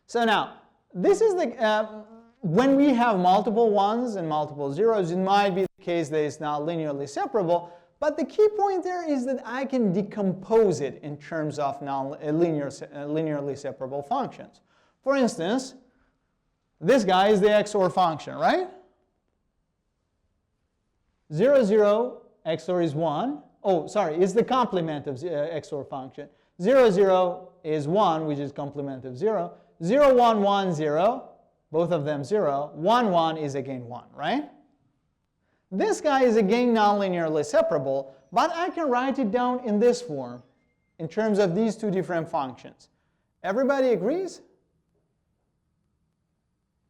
So now, this is the, when we have multiple 1s and multiple 0s, it might be the case that it's not linearly separable. But the key point there is that I can decompose it in terms of linearly separable functions. For instance, this guy is the XOR function, right? 0, 0, XOR is 1. Oh, sorry, it's the complement of XOR function. 0, 0 is 1, which is complement of 0. 0, 1, 1, 0, both of them 0. 1, 1 is again 1, right? This guy is again non-linearly separable, but I can write it down in this form in terms of these 2 different functions. Everybody agrees?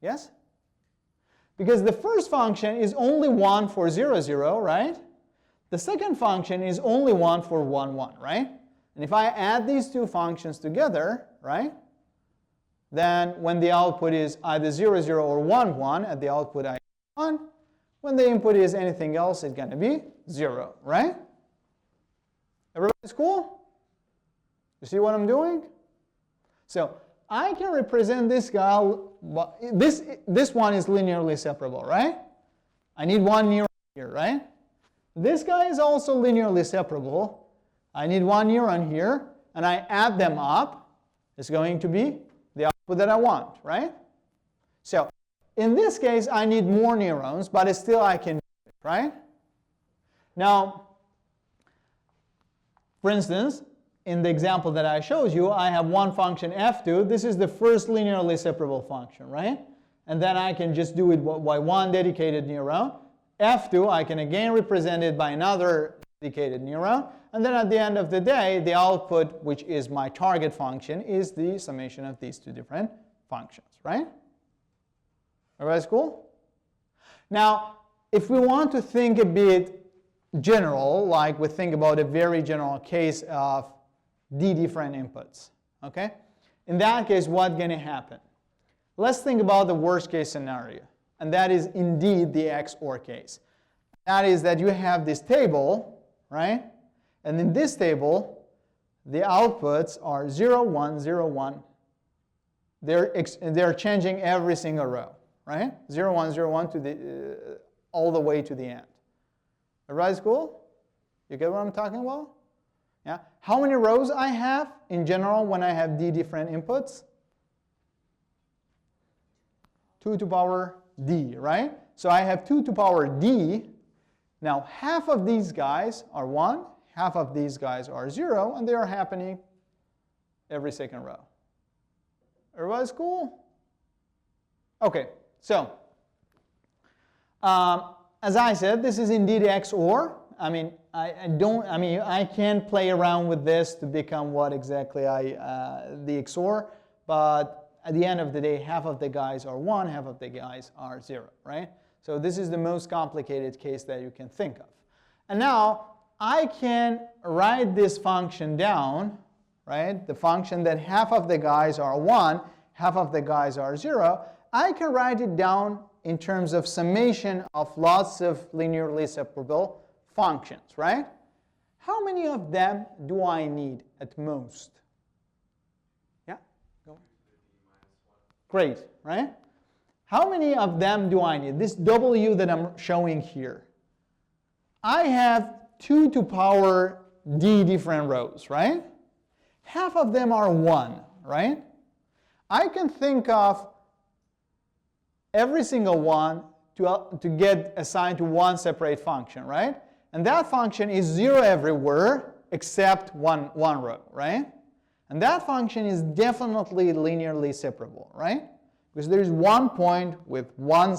Yes? Because the first function is only 1 for 0, 0, right? The second function is only 1 for 1, 1, right? And if I add these 2 functions together, right, then when the output is either 0, 0 or 1, 1, at the output I get 1. When the input is anything else, it's going to be 0, right? Everybody's cool? You see what I'm doing? So I can represent this guy, this one is linearly separable, right? I need one neuron here, right? This guy is also linearly separable. I need one neuron here, and I add them up. It's going to be the output that I want, right? So in this case, I need more neurons, but still I can do it, right? Now, for instance, in the example that I showed you, I have one function f2. This is the first linearly separable function, right? And then I can just do it by one dedicated neuron. f2, I can again represent it by another dedicated neuron. And then at the end of the day, the output, which is my target function, is the summation of these two different functions, right? Everybody's cool? Now, if we want to think a bit general, like we think about a very general case of d different inputs, okay? In that case, what's going to happen? Let's think about the worst case scenario, and that is indeed the XOR case. That is that you have this table, right? And in this table, the outputs are 0, 1, 0, 1. They're changing every single row, right? 0, 1, 0, 1 to the, all the way to the end. Everybody's cool? You get what I'm talking about? Yeah. How many rows I have in general when I have d different inputs? 2 to the power d, right? So I have 2 to the power d. Now, half of these guys are 1, half of these guys are 0, and they are happening every second row. Everybody's cool? Okay, so as I said, this is indeed XOR. I mean, I can't play around with this to become what exactly the XOR, but at the end of the day, half of the guys are 1, half of the guys are 0, right? So this is the most complicated case that you can think of. And now, I can write this function down, right? The function that half of the guys are 1, half of the guys are 0. I can write it down in terms of summation of lots of linearly separable functions, right? How many of them do I need at most? Yeah? Go on. Great, right? How many of them do I need? This W that I'm showing here. I have 2 to the power d different rows, right? Half of them are 1, right? I can think of every single one to get assigned to one separate function, right? And that function is 0 everywhere except one row, right? And that function is definitely linearly separable, right? Because there is one point with one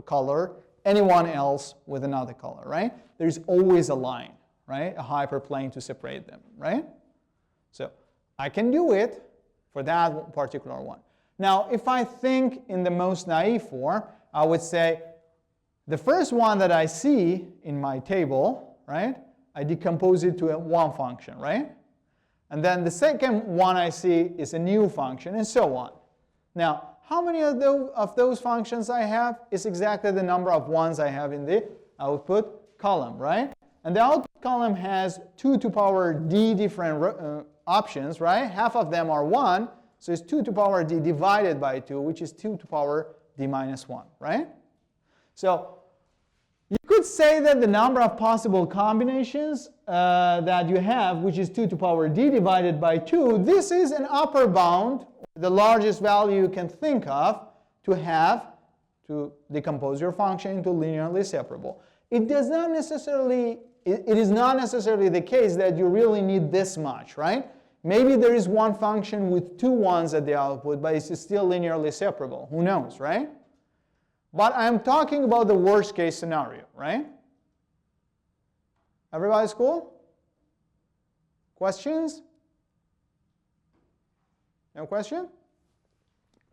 color, anyone else with another color, right? There's always a line, right? A hyperplane to separate them, right? So I can do it for that particular one. Now, if I think in the most naive form, I would say the first one that I see in my table, right? I decompose it to one function, right? And then the second one I see is a new function, and so on. Now, how many of those functions I have is exactly the number of ones I have in the output column, right? And the output column has 2 to the power d different options, right? Half of them are 1, so it's 2 to the power d divided by 2, which is 2 to the power d minus 1, right? So you could say that the number of possible combinations that you have, which is 2 to the power d divided by 2, this is an upper bound, the largest value you can think of to decompose your function into linearly separable. It is not necessarily the case that you really need this much, right? Maybe there is one function with 2 ones at the output, but it's still linearly separable. Who knows, right? But I'm talking about the worst case scenario, right? Everybody's cool? Questions? No question?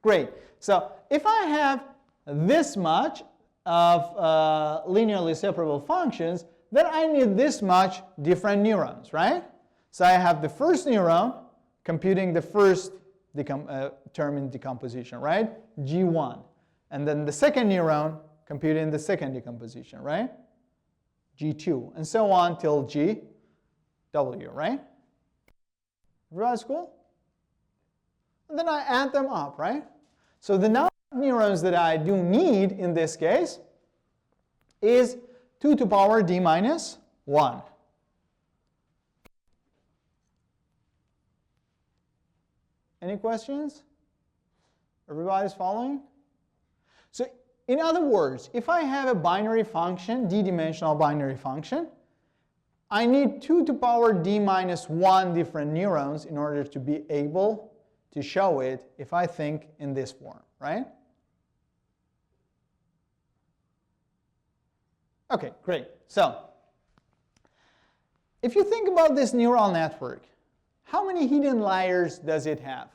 Great. So if I have this much of linearly separable functions, then I need this much different neurons, right? So I have the first neuron computing the first term in decomposition, right? G1. And then the second neuron computing the second decomposition, right? G2. And so on till GW, right? Everybody's cool? and then I add them up, right? So the number of neurons that I do need in this case is 2 to the power d minus 1. Any questions? Everybody's following? So in other words, if I have a binary function, d-dimensional binary function, I need 2 to the power d minus 1 different neurons in order to be able to show it if I think in this form, right? Okay, great. So if you think about this neural network, how many hidden layers does it have?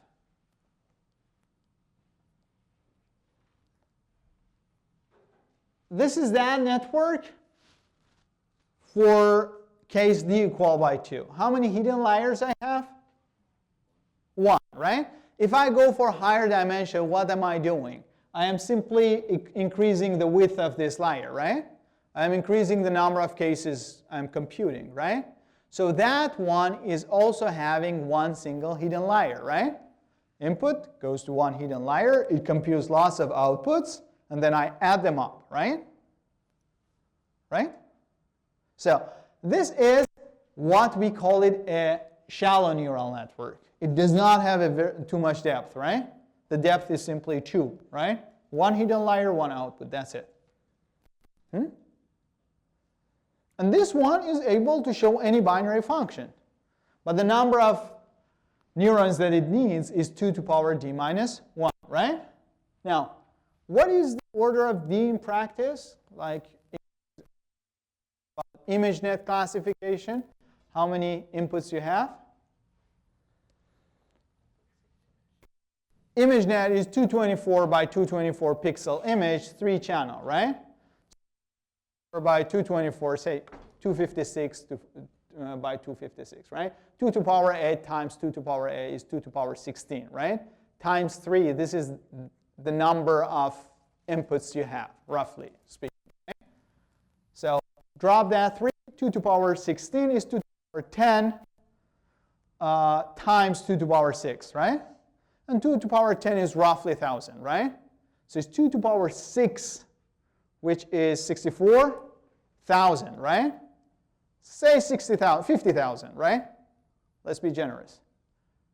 This is that network for case d equal by 2. How many hidden layers I have? 1, right? If I go for higher dimension, what am I doing? I am simply increasing the width of this layer, right? I'm increasing the number of cases I'm computing, right? So that one is also having one single hidden layer, right? Input goes to one hidden layer, it computes lots of outputs, and then I add them up, right? Right? So this is what we call it a shallow neural network. It does not have too much depth, right? The depth is simply 2, right? One hidden layer, one output, that's it. And this one is able to show any binary function. But the number of neurons that it needs is 2 to the power d minus 1, right? Now, what is the order of d in practice? Like ImageNet classification, how many inputs you have? ImageNet is 224 by 224 pixel image, 3 channel, right? Or by 224, say 256 by 256, right? 2 to the power 8 times 2 to the power 8 is 2 to the power 16, right? Times 3, this is the number of inputs you have, roughly speaking. Right? So drop that 3, 2 to the power 16 is 2 to the power 10 times 2 to the power 6, right? And 2 to the power 10 is roughly 1,000, right? So it's 2 to the power 6, which is 64,000, right? Say 60,000, 50,000, right? Let's be generous.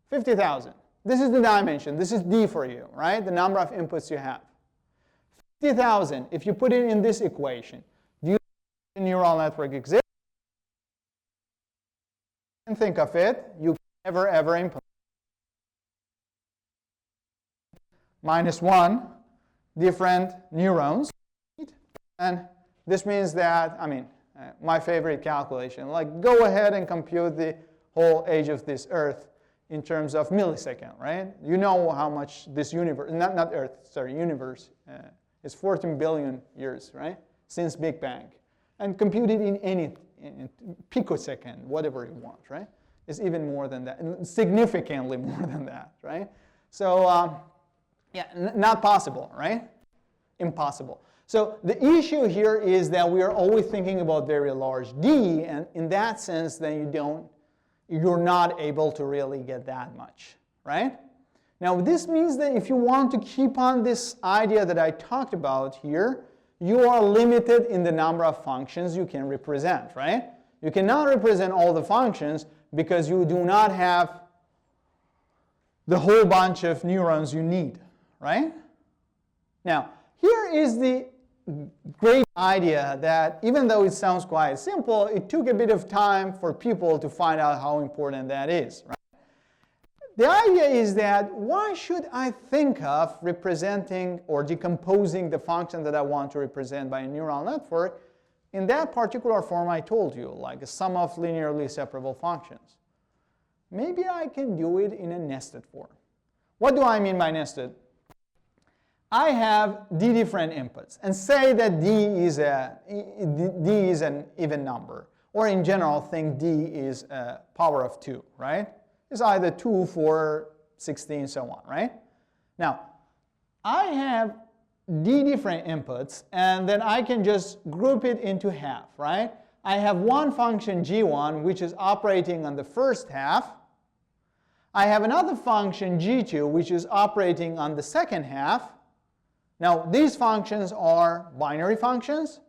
50,000. This is the dimension. This is d for you, right? The number of inputs you have. 50,000, if you put it in this equation, do you think the neural network exists? And think of it, you can never ever implement -1 different neurons. And this means that, I mean, my favorite calculation, like go ahead and compute the whole age of this Earth in terms of millisecond, right? You know how much this universe, not Earth, sorry, universe is 14 billion years, right? Since Big Bang. And compute it in any picosecond, whatever you want, right? It's even more than that, and significantly more than that, right? So, yeah, not possible, right? Impossible. So the issue here is that we are always thinking about very large d, and in that sense, then you're not able to really get that much, right? Now this means that if you want to keep on this idea that I talked about here, you are limited in the number of functions you can represent, right? You cannot represent all the functions because you do not have the whole bunch of neurons you need, right? Now, here is the great idea that even though it sounds quite simple, it took a bit of time for people to find out how important that is, right? The idea is that why should I think of representing or decomposing the function that I want to represent by a neural network in that particular form I told you, like a sum of linearly separable functions? Maybe I can do it in a nested form. What do I mean by nested? I have d different inputs, and say that d is an even number, or in general, think d is a power of 2, right? It's either 2, 4, 16, so on, right? Now, I have d different inputs, and then I can just group it into half, right? I have one function g1, which is operating on the first half. I have another function, g2, which is operating on the second half. Now, these functions are binary functions.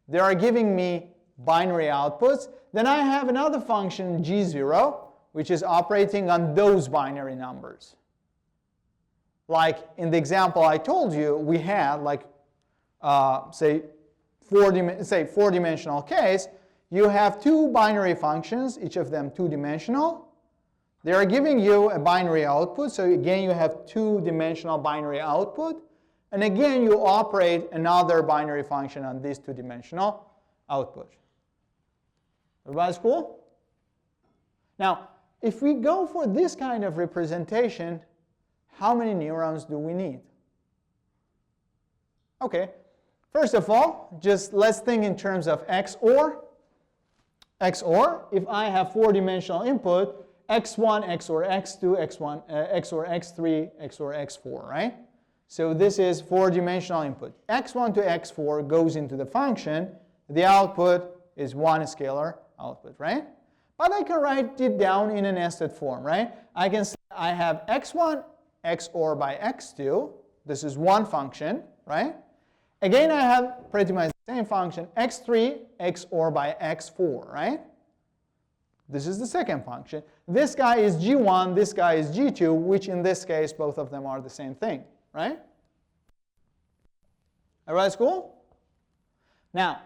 They are giving me binary outputs. Then I have another function, g0, which is operating on those binary numbers. Like in the example I told you, we had like, say, four-dimensional case. You have two binary functions, each of them two-dimensional. They are giving you a binary output. So again, you have two-dimensional binary output. And again, you operate another binary function on this two-dimensional output. Everybody's cool? Now, if we go for this kind of representation, how many neurons do we need? Okay, first of all, just let's think in terms of XOR. XOR, if I have four-dimensional input, x1, XOR x2, x1, XOR x3, XOR x4, right? So this is four-dimensional input. x1 to x4 goes into the function. The output is one scalar output, right? But I can write it down in a nested form, right? I can say I have x1 XOR by x2. This is one function, right? Again, I have pretty much the same function, x3 XOR by x4, right? This is the second function. This guy is g1, this guy is g2, which in this case, both of them are the same thing, right? Everybody's cool? Now,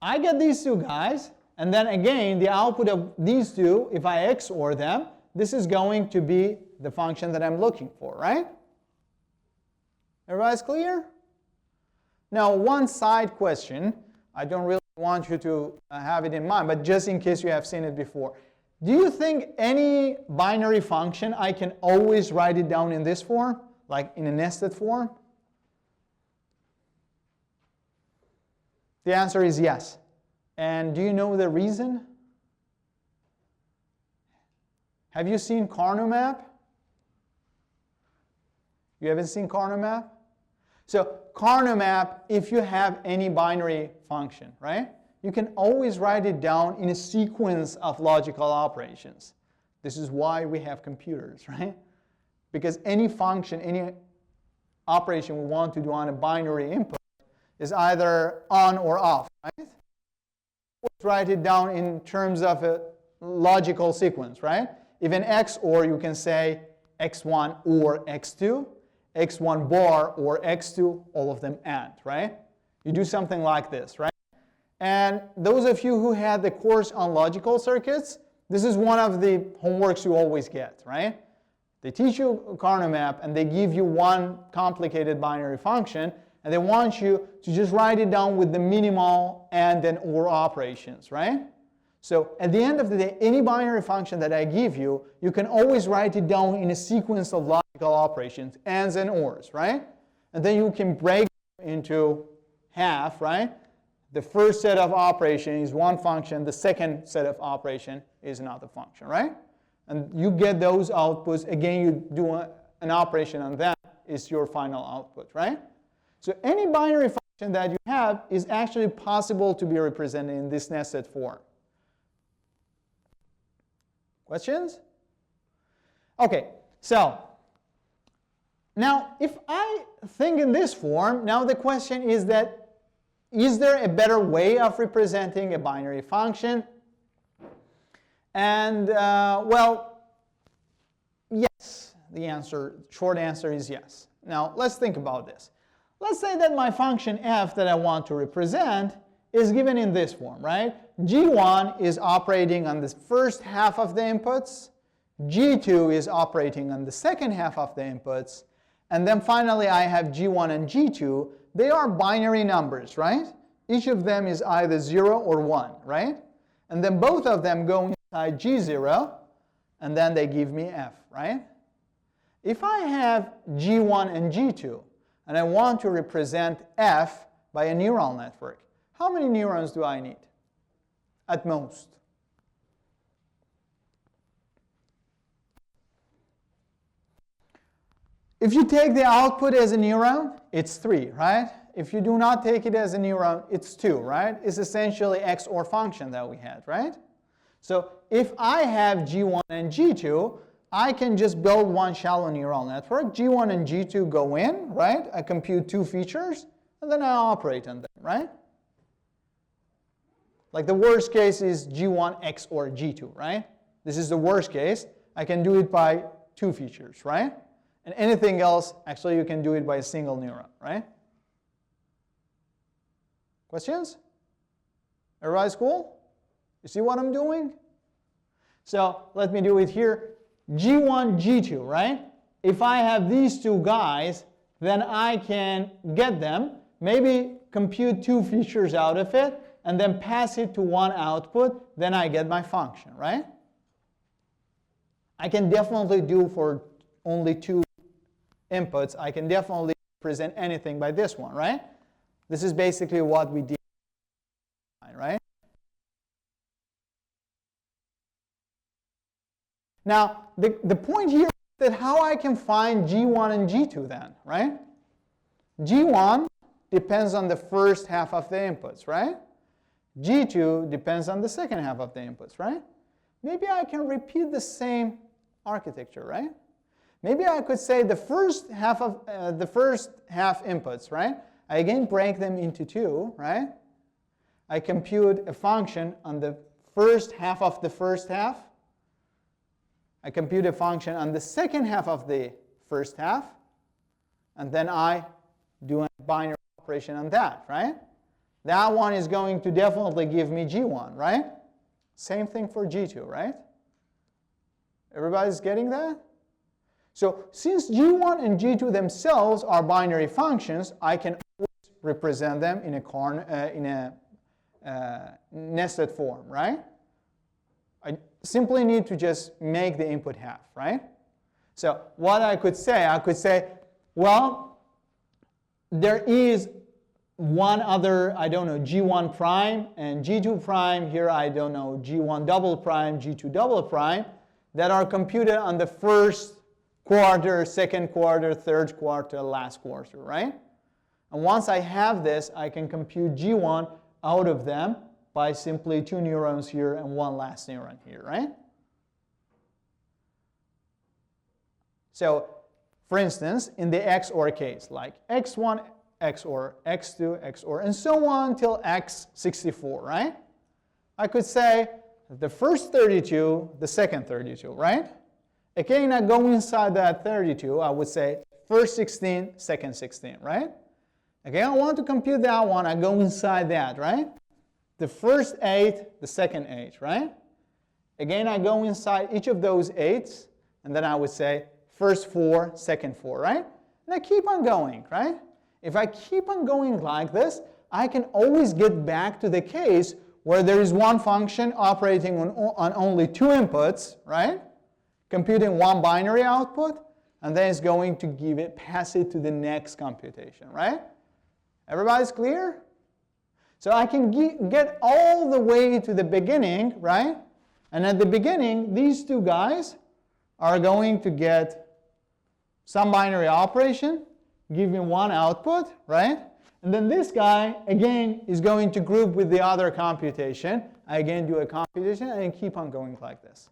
I get these two guys, and then again, the output of these two, if I XOR them, this is going to be the function that I'm looking for, right? Everybody's clear? Now, one side question. I don't really want you to have it in mind, but just in case you have seen it before. Do you think any binary function, I can always write it down in this form, like in a nested form? The answer is yes. And do you know the reason? Have you seen Carnomap? You haven't seen Carnomap? So Carnomap, if you have any binary function, right? You can always write it down in a sequence of logical operations. This is why we have computers, right? Because any function, any operation we want to do on a binary input is either on or off, right? Let's write it down in terms of a logical sequence, right? If an XOR, you can say x1 or x2, x1 bar or x2, all of them AND, right? You do something like this, right? And those of you who had the course on logical circuits, this is one of the homeworks you always get, right? They teach you Carnomap and they give you one complicated binary function, and they want you to just write it down with the minimal AND and OR operations, right? So at the end of the day, any binary function that I give you, you can always write it down in a sequence of logical operations, ANDs and ORs, right? And then you can break it into half, right? The first set of operation is one function, the second set of operation is another function, right? And you get those outputs, again, you do an operation on that, is your final output, right? So any binary function that you have is actually possible to be represented in this nested form. Questions? Okay, so now if I think in this form, now the question is that, is there a better way of representing a binary function? And well, yes, the short answer is yes. Now let's think about this. Let's say that my function f that I want to represent is given in this form, right? G1 is operating on the first half of the inputs, G2 is operating on the second half of the inputs, and then finally I have G1 and G2. They are binary numbers, right? Each of them is either 0 or 1, right? And then both of them go inside G0, and then they give me f, right? If I have G1 and G2, and I want to represent f by a neural network, how many neurons do I need at most? If you take the output as a neuron, it's 3, right? If you do not take it as a neuron, it's 2, right? It's essentially XOR function that we had, right? So if I have G1 and G2, I can just build one shallow neural network. G1 and G2 go in, right? I compute two features, and then I operate on them, right? Like the worst case is G1 XOR G2, right? This is the worst case. I can do it by two features, right? And anything else, actually, you can do it by a single neuron, right? Questions? Everybody's cool? You see what I'm doing? So let me do it here. G1, G2, right? If I have these two guys, then I can get them, maybe compute two features out of it, and then pass it to one output, then I get my function, right? I can definitely do for only two inputs. I can definitely present anything by this one, right? This is basically what we did, right? Now, the point here is that how I can find G1 and G2 then, right? G1 depends on the first half of the inputs, right? G2 depends on the second half of the inputs, right? Maybe I can repeat the same architecture, right? Maybe I could say the first half inputs, right? I again break them into two, right? I compute a function on the first half of the first half. I compute a function on the second half of the first half, and then I do a binary operation on that, right? That one is going to definitely give me G1, right? Same thing for G2, right? Everybody's getting that? So since G1 and G2 themselves are binary functions, I can always represent them in a nested form, right? I simply need to just make the input half, right? So what I could say, well, there is one other, I don't know, G1 prime and G2 prime. Here I don't know, G1 double prime, G2 double prime, that are computed on the first quarter, second quarter, third quarter, last quarter, right? And once I have this, I can compute G1 out of them by simply two neurons here and one last neuron here, right? So, for instance, in the XOR case, like X1 XOR, X2 XOR, and so on till X64, right? I could say the first 32, the second 32, right? Again, I go inside that 32, I would say first 16, second 16, right? Again, I want to compute that one, I go inside that, right? The first 8, the second 8, right? Again, I go inside each of those 8s, and then I would say first 4, second 4, right? And I keep on going, right? If I keep on going like this, I can always get back to the case where there is one function operating on only two inputs, right? Computing one binary output, and then it's going to pass it to the next computation, right? Everybody's clear? So I can get all the way to the beginning, right? And at the beginning, these two guys are going to get some binary operation, give me one output, right? And then this guy, again, is going to group with the other computation. I again do a computation and keep on going like this.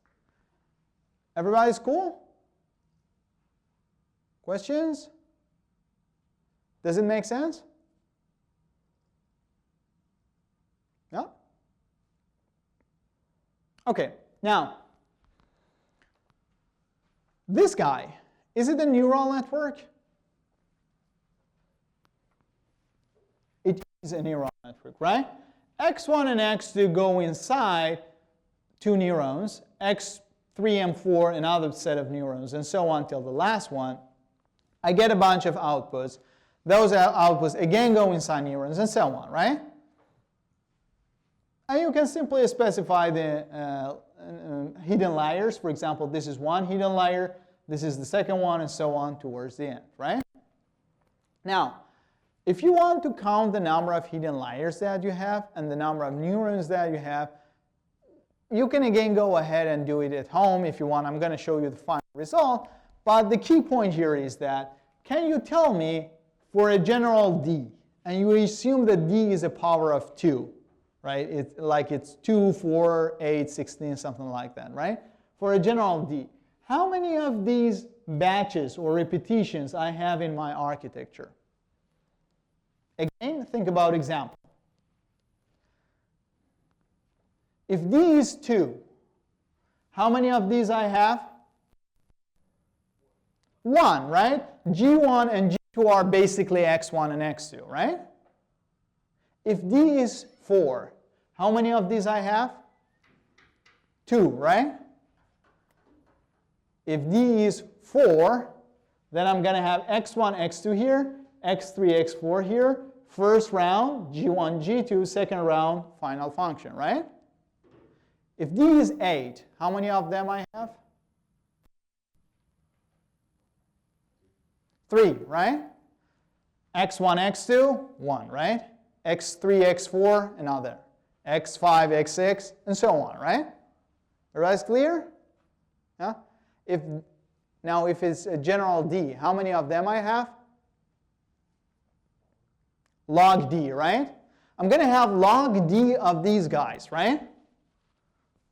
Everybody's cool? Questions? Does it make sense? No? Okay, now, this guy, is it a neural network? It is a neural network, right? X1 and X2 go inside two neurons, X3 and 4 another set of neurons, and so on till the last one. I get a bunch of outputs. Those outputs again go inside neurons, and so on, right? And you can simply specify the hidden layers. For example, this is one hidden layer, this is the second one, and so on towards the end, right? Now, if you want to count the number of hidden layers that you have and the number of neurons that you have, you can again go ahead and do it at home if you want. I'm going to show you the final result. But the key point here is that, can you tell me for a general D, and you assume that D is a power of 2, right? It's 2, 4, 8, 16, something like that, right? For a general D, how many of these batches or repetitions I have in my architecture? Again, think about example. If these two, how many of these I have? 1, right? G1 and G2 are basically x1 and x2, right? If D is 4, how many of these I have? 2, right? If D is 4, then I'm going to have x1, x2 here, x3, x4 here. First round, G1, G2, second round, final function, right? If D is 8, how many of them I have? 3, right? x1, x2, 1, right? x3, x4, another. x5, x6, and so on, right? Everybody's clear? Yeah? Now, if it's a general D, how many of them I have? Log D, right? I'm going to have log D of these guys, right?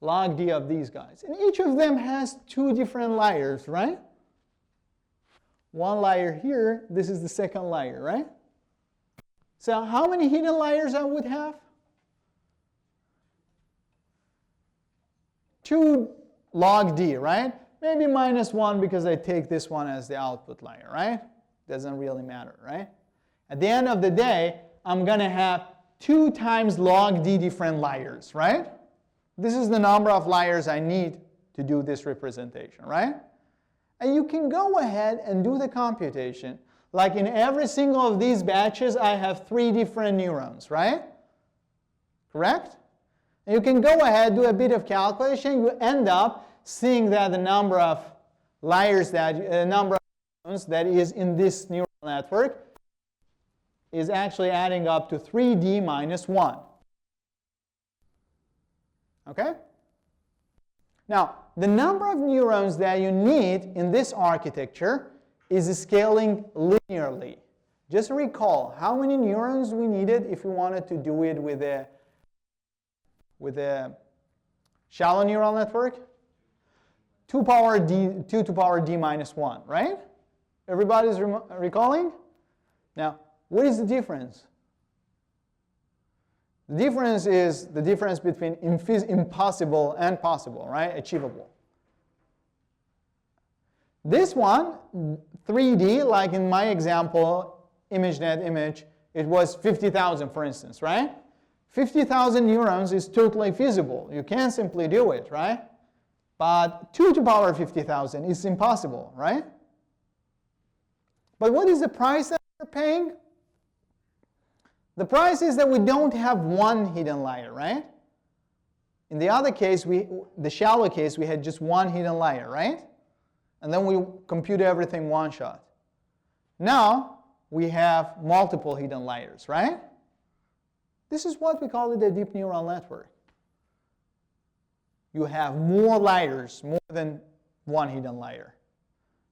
Log D of these guys. And each of them has 2 different layers, right? One layer here, this is the second layer, right? So how many hidden layers I would have? 2 log D, right? Maybe -1 because I take this one as the output layer, right? Doesn't really matter, right? At the end of the day, I'm going to have 2 times log D different layers, right? This is the number of layers I need to do this representation, right? And you can go ahead and do the computation. Like in every single of these batches, I have 3 different neurons, right? Correct? And you can go ahead, do a bit of calculation. You end up seeing that the number of layers, number of neurons that is in this neural network is actually adding up to 3D minus 1. Okay? Now, the number of neurons that you need in this architecture is scaling linearly. Just recall how many neurons we needed if we wanted to do it with a shallow neural network. 2 to power d minus 1, right? Everybody's recalling? Now, what is the difference? The difference is the difference between impossible and possible, right? Achievable. This one, 3D, like in my example, ImageNet image, it was 50,000, for instance, right? 50,000 neurons is totally feasible. You can simply do it, right? But 2 to the power 50,000 is impossible, right? But what is the price that we're paying? The price is that we don't have one hidden layer, right? In the other case, the shallow case, we had just one hidden layer, right? And then we compute everything one shot. Now, we have multiple hidden layers, right? This is what we call it a deep neural network. You have more layers, more than one hidden layer.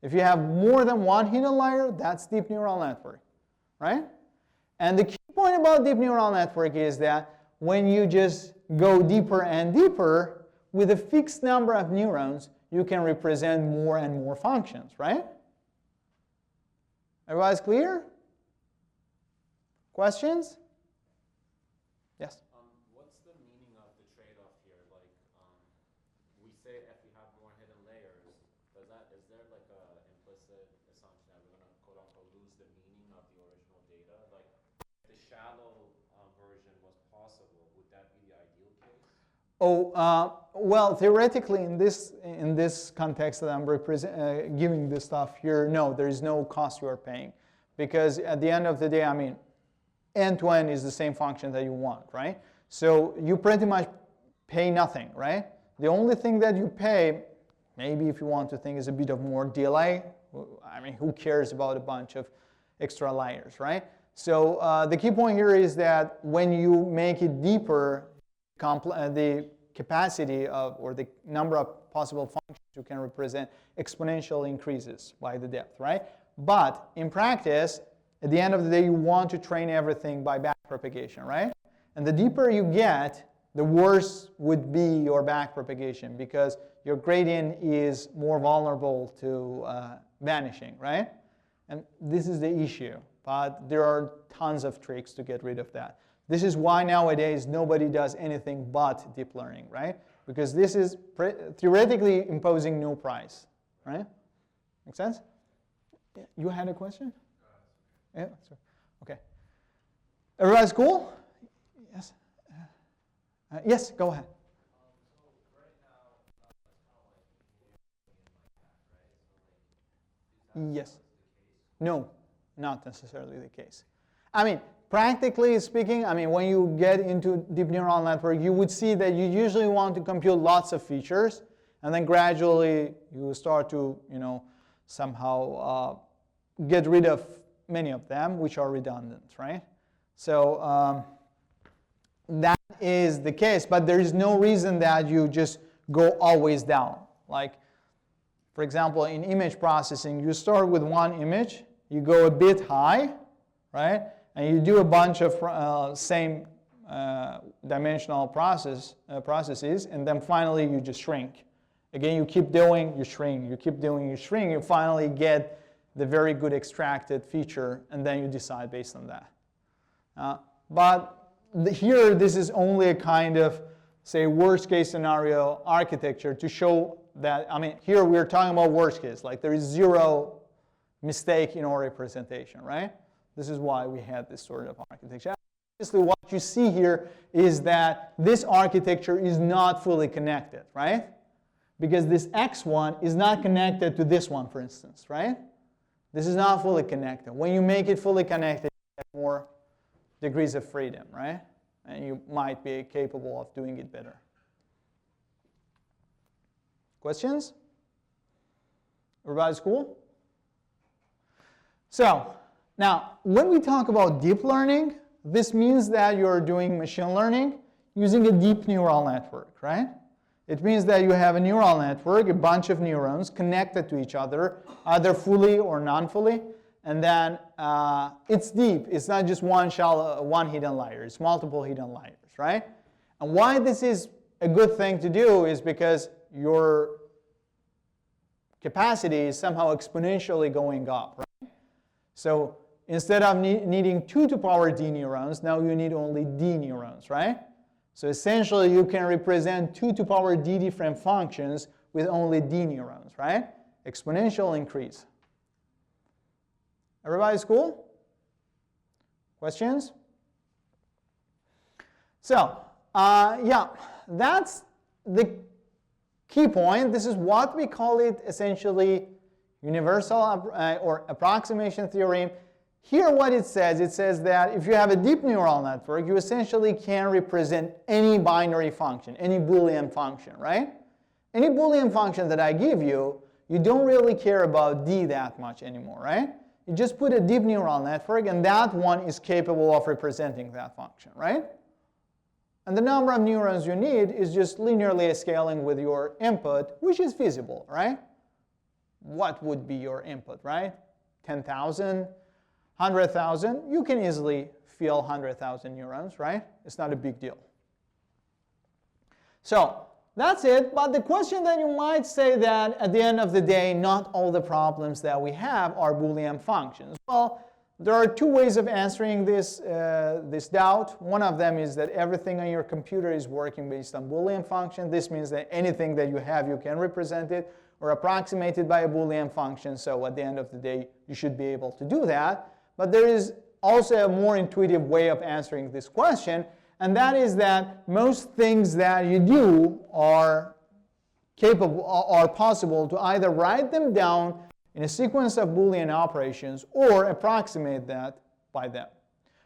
If you have more than one hidden layer, that's deep neural network, right? And the key point about deep neural network is that when you just go deeper and deeper, with a fixed number of neurons, you can represent more and more functions, right? Everybody's clear? Questions? Yes? What's the meaning of the trade-off here? Like, we say if we have more hidden layers, is there like an implicit assumption that we're going to quote-unquote lose the meaning of the original data? Like, if the shallow version was possible, would that be the ideal case? Well, theoretically, in this context that I'm giving this stuff here, no, there is no cost you are paying. Because at the end of the day, I mean, end-to-end is the same function that you want, right? So you pretty much pay nothing, right? The only thing that you pay, maybe if you want to think, is a bit of more delay. I mean, who cares about a bunch of extra layers, right? So the key point here is that when you make it deeper, the capacity of, or the number of possible functions you can represent exponentially increases by the depth, right? But in practice, at the end of the day, you want to train everything by backpropagation, right? And the deeper you get, the worse would be your backpropagation, because your gradient is more vulnerable to vanishing, right? And this is the issue. But there are tons of tricks to get rid of that. This is why nowadays nobody does anything but deep learning, right? Because this is theoretically imposing no price, right? Make sense? You had a question? Yeah, sure. Okay. Everybody's cool? Yes. Yes, go ahead. Yes. No, not necessarily the case. I mean, practically speaking, I mean, when you get into deep neural network, you would see that you usually want to compute lots of features, and then gradually you start to, somehow get rid of many of them, which are redundant, right? So that is the case, but there is no reason that you just go always down. Like, for example, in image processing, you start with one image, you go a bit high, right? And you do a bunch of same dimensional processes, and then finally you just shrink. Again, you keep doing, you shrink, you keep doing, you shrink, you finally get the very good extracted feature, and then you decide based on that. But here, this is only a kind of, say, worst case scenario architecture to show that, I mean, here we're talking about worst case, like there is zero mistake in our representation, right? This is why we had this sort of architecture. Obviously, what you see here is that this architecture is not fully connected, right? Because this x1 is not connected to this one, for instance, right? This is not fully connected. When you make it fully connected, you get more degrees of freedom, right? And you might be capable of doing it better. Questions? Everybody's cool? So, now, when we talk about deep learning, this means that you're doing machine learning using a deep neural network, right? It means that you have a neural network, a bunch of neurons connected to each other, either fully or non-fully, and then it's deep. It's not just one hidden layer. It's multiple hidden layers, right? And why this is a good thing to do is because your capacity is somehow exponentially going up, right? So instead of needing 2 to power d neurons, now you need only d neurons, right? So essentially, you can represent 2 to power d different functions with only d neurons, right? Exponential increase. Everybody's cool? Questions? So, yeah, that's the key point. This is what we call it essentially universal or approximation theorem. Here what it says that if you have a deep neural network, you essentially can represent any binary function, any Boolean function, right? Any Boolean function that I give you, you don't really care about d that much anymore, right? You just put a deep neural network, and that one is capable of representing that function, right? And the number of neurons you need is just linearly scaling with your input, which is feasible, right? What would be your input, right? 10,000? 100,000, you can easily fill 100,000 neurons, right? It's not a big deal. So that's it. But the question that you might say that at the end of the day, not all the problems that we have are Boolean functions. Well, there are 2 ways of answering this doubt. One of them is that everything on your computer is working based on Boolean function. This means that anything that you have, you can represent it or approximate it by a Boolean function. So at the end of the day, you should be able to do that. But there is also a more intuitive way of answering this question, and that is that most things that you do are possible to either write them down in a sequence of Boolean operations or approximate that by them.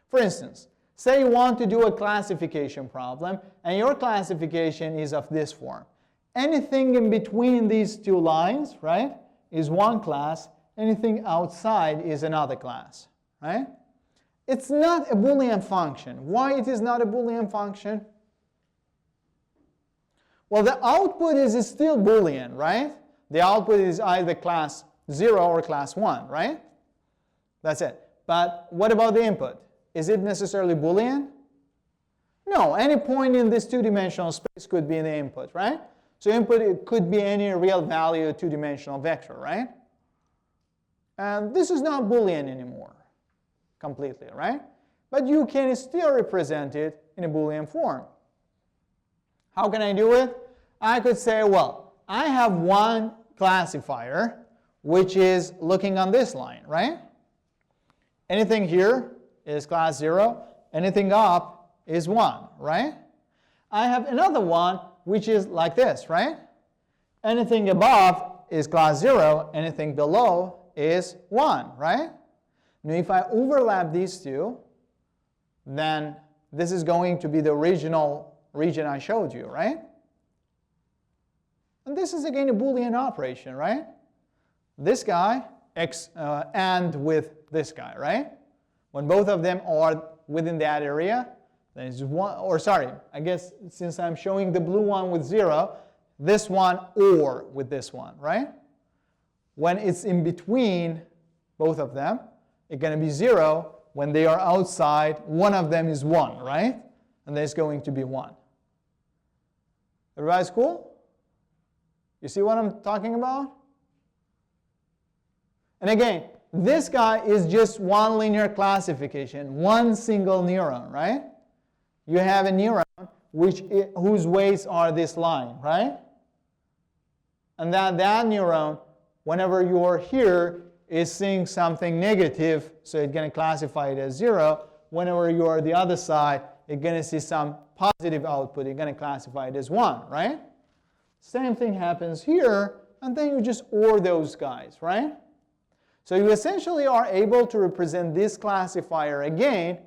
For instance, say you want to do a classification problem, and your classification is of this form. Anything in between these 2 lines, right, is one class. Anything outside is another class. Right? It's not a Boolean function. Why it is not a Boolean function? Well, the output is still Boolean, right? The output is either class 0 or class 1, right? That's it. But what about the input? Is it necessarily Boolean? No, any point in this 2-dimensional space could be the input, right? So input, it could be any real value two-dimensional vector, right? And this is not Boolean anymore, completely, right? But you can still represent it in a Boolean form. How can I do it? I could say, well, I have one classifier, which is looking on this line, right? Anything here is class 0. Anything up is 1, right? I have another one, which is like this, right? Anything above is class 0. Anything below is 1, right? Now, if I overlap these two, then this is going to be the original region I showed you, right? And this is, again, a Boolean operation, right? This guy and with this guy, right? When both of them are within that area, then it's one, or sorry, I guess since I'm showing the blue one with 0, this one or with this one, right? When it's in between both of them, it's going to be 0. When they are outside, one of them is 1, right? And there's going to be 1. Everybody's cool? You see what I'm talking about? And again, this guy is just one linear classification, one single neuron, right? You have a neuron whose weights are this line, right? And that neuron, whenever you're here, is seeing something negative, so it's going to classify it as 0. Whenever you're the other side, it's going to see some positive output. It's going to classify it as 1, right? Same thing happens here, and then you just OR those guys, right? So you essentially are able to represent this classifier again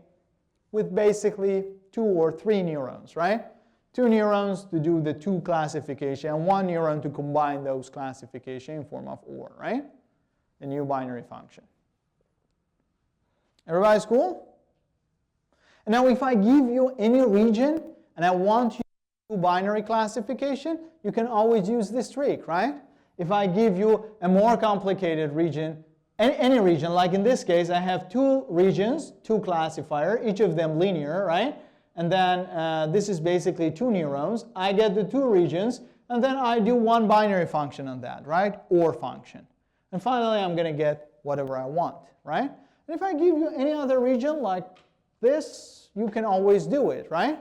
with basically 2 or 3 neurons, right? 2 neurons to do the 2 classification, and 1 neuron to combine those classification in form of OR, right? A new binary function. Everybody's cool? And now if I give you any region and I want you to do binary classification, you can always use this trick, right? If I give you a more complicated region, any region, like in this case, I have 2 regions, 2 classifiers, each of them linear, right? And then this is basically 2 neurons. I get the 2 regions, and then I do one binary function on that, right? OR function. And finally, I'm going to get whatever I want, right? And if I give you any other region like this, you can always do it, right?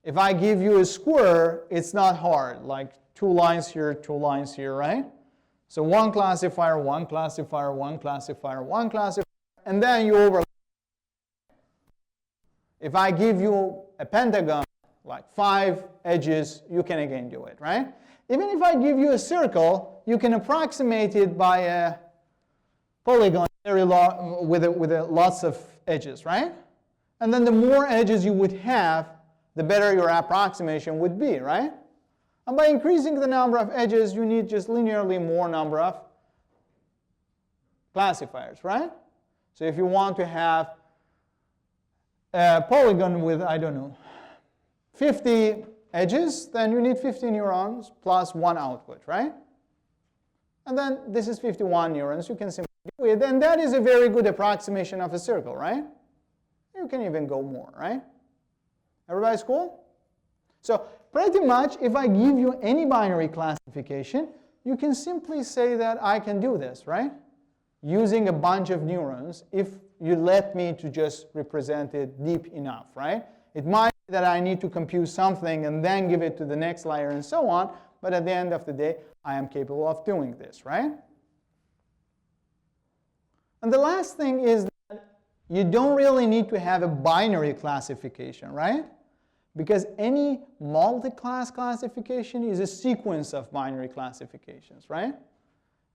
If I give you a square, it's not hard, like 2 lines here, 2 lines here, right? So one classifier, one classifier, one classifier, one classifier, and then you overlap. If I give you a pentagon, like 5 edges, you can again do it, right? Even if I give you a circle, you can approximate it by a polygon with lots of edges, right? And then the more edges you would have, the better your approximation would be, right? And by increasing the number of edges, you need just linearly more number of classifiers, right? So if you want to have a polygon with, I don't know, 50 edges, then you need 50 neurons plus 1 output, right? And then this is 51 neurons. You can simply do it. And that is a very good approximation of a circle, right? You can even go more, right? Everybody's cool? So pretty much, if I give you any binary classification, you can simply say that I can do this, right? Using a bunch of neurons, if you let me to just represent it deep enough, right? It might be that I need to compute something and then give it to the next layer and so on, but at the end of the day, I am capable of doing this, right? And the last thing is that you don't really need to have a binary classification, right? Because any multi-class classification is a sequence of binary classifications, right?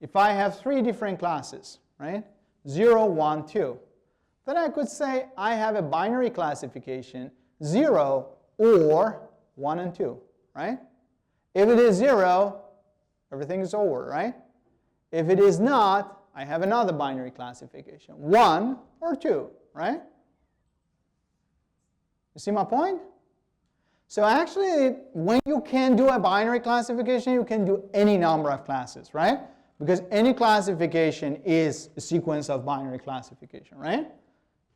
If I have 3 different classes, right? 0, 1, 2. Then I could say I have a binary classification, 0 or 1 and 2, right? If it is 0, everything is over, right? If it is not, I have another binary classification, 1 or 2, right? You see my point? So actually, when you can do a binary classification, you can do any number of classes, right? Because any classification is a sequence of binary classification, right?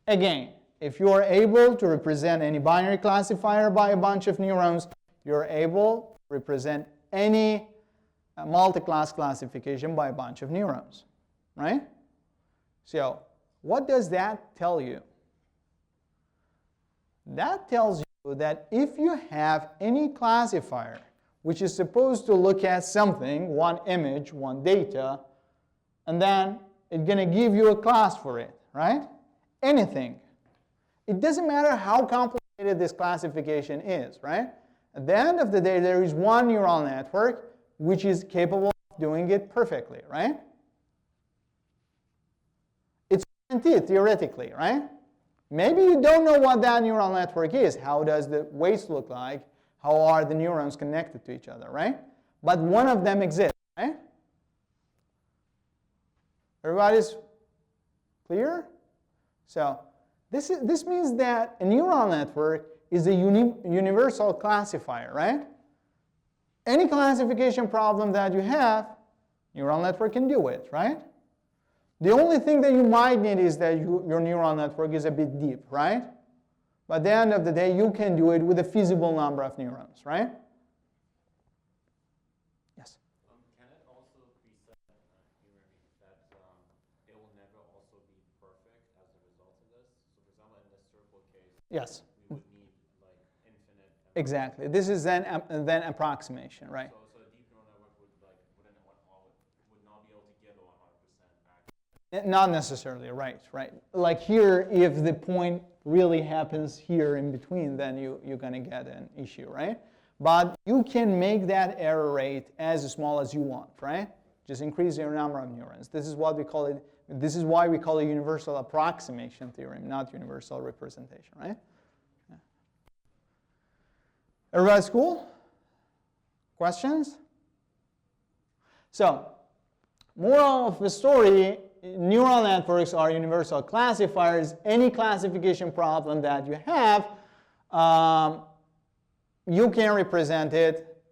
Again, if you are able to represent any binary classifier by a bunch of neurons, you're able to represent any multi-class classification by a bunch of neurons, right? So what does that tell you? That tells you that if you have any classifier which is supposed to look at something, one image, one data, and then it's going to give you a class for it, right? Anything. It doesn't matter how complicated this classification is, right? At the end of the day, there is one neural network which is capable of doing it perfectly, right? It's guaranteed, theoretically, right? Maybe you don't know what that neural network is. How does the weights look like? How are the neurons connected to each other, right? But one of them exists, right? Everybody's clear? So this means that a neural network is a universal classifier, right? Any classification problem that you have, neural network can do it, right? The only thing that you might need is that your neural network is a bit deep, right? But at the end of the day, you can do it with a feasible number of neurons, right? Yes? Can it also be said, that it will never also be perfect as a result of this? So for example, in the circle case, Yes. we would need like infinite. Exactly. This is then approximation, right? So a deep neural network would not be able to give a 100% accurate. Not necessarily, right. Like here, if the point really happens here in between, then you're going to get an issue, right? But you can make that error rate as small as you want, right? Just increase your number of neurons. This is what we call it. This is why we call it universal approximation theorem, not universal representation, right? Yeah. Everybody's cool? Questions? So, moral of the story, neural networks are universal classifiers. Any classification problem that you have, you can represent it,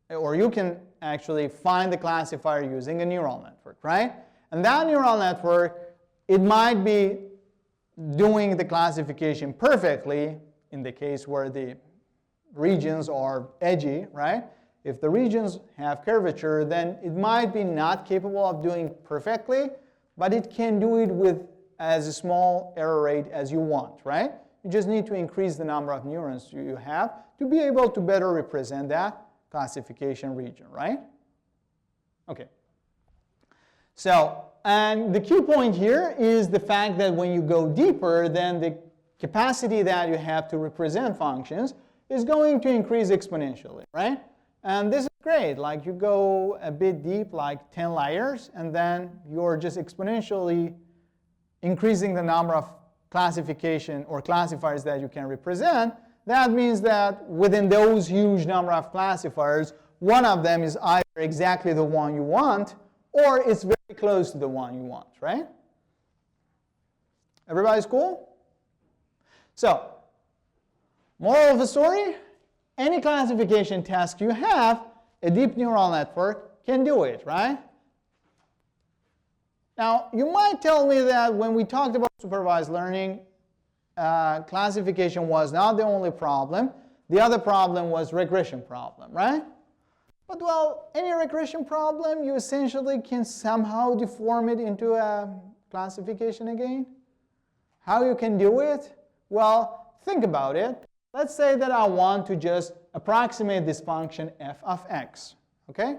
or you can actually find the classifier using a neural network, right? And that neural network, it might be doing the classification perfectly in the case where the regions are edgy, right? If the regions have curvature, then it might be not capable of doing perfectly, but it can do it with as a small error rate as you want, right? You just need to increase the number of neurons you have to be able to better represent that classification region, right? Okay. So, and the key point here is the fact that when you go deeper, then the capacity that you have to represent functions is going to increase exponentially, right? And this is great. Like you go a bit deep, like 10 layers, and then you're just exponentially increasing the number of classification or classifiers that you can represent. That means that within those huge number of classifiers, one of them is either exactly the one you want, or it's very close to the one you want, right? Everybody's cool? So, moral of the story, any classification task you have, a deep neural network can do it, right? Now, you might tell me that when we talked about supervised learning, classification was not the only problem. The other problem was regression problem, right? But well, any regression problem, you essentially can somehow deform it into a classification again. How you can do it? Well, think about it. Let's say that I want to just approximate this function f of x, okay?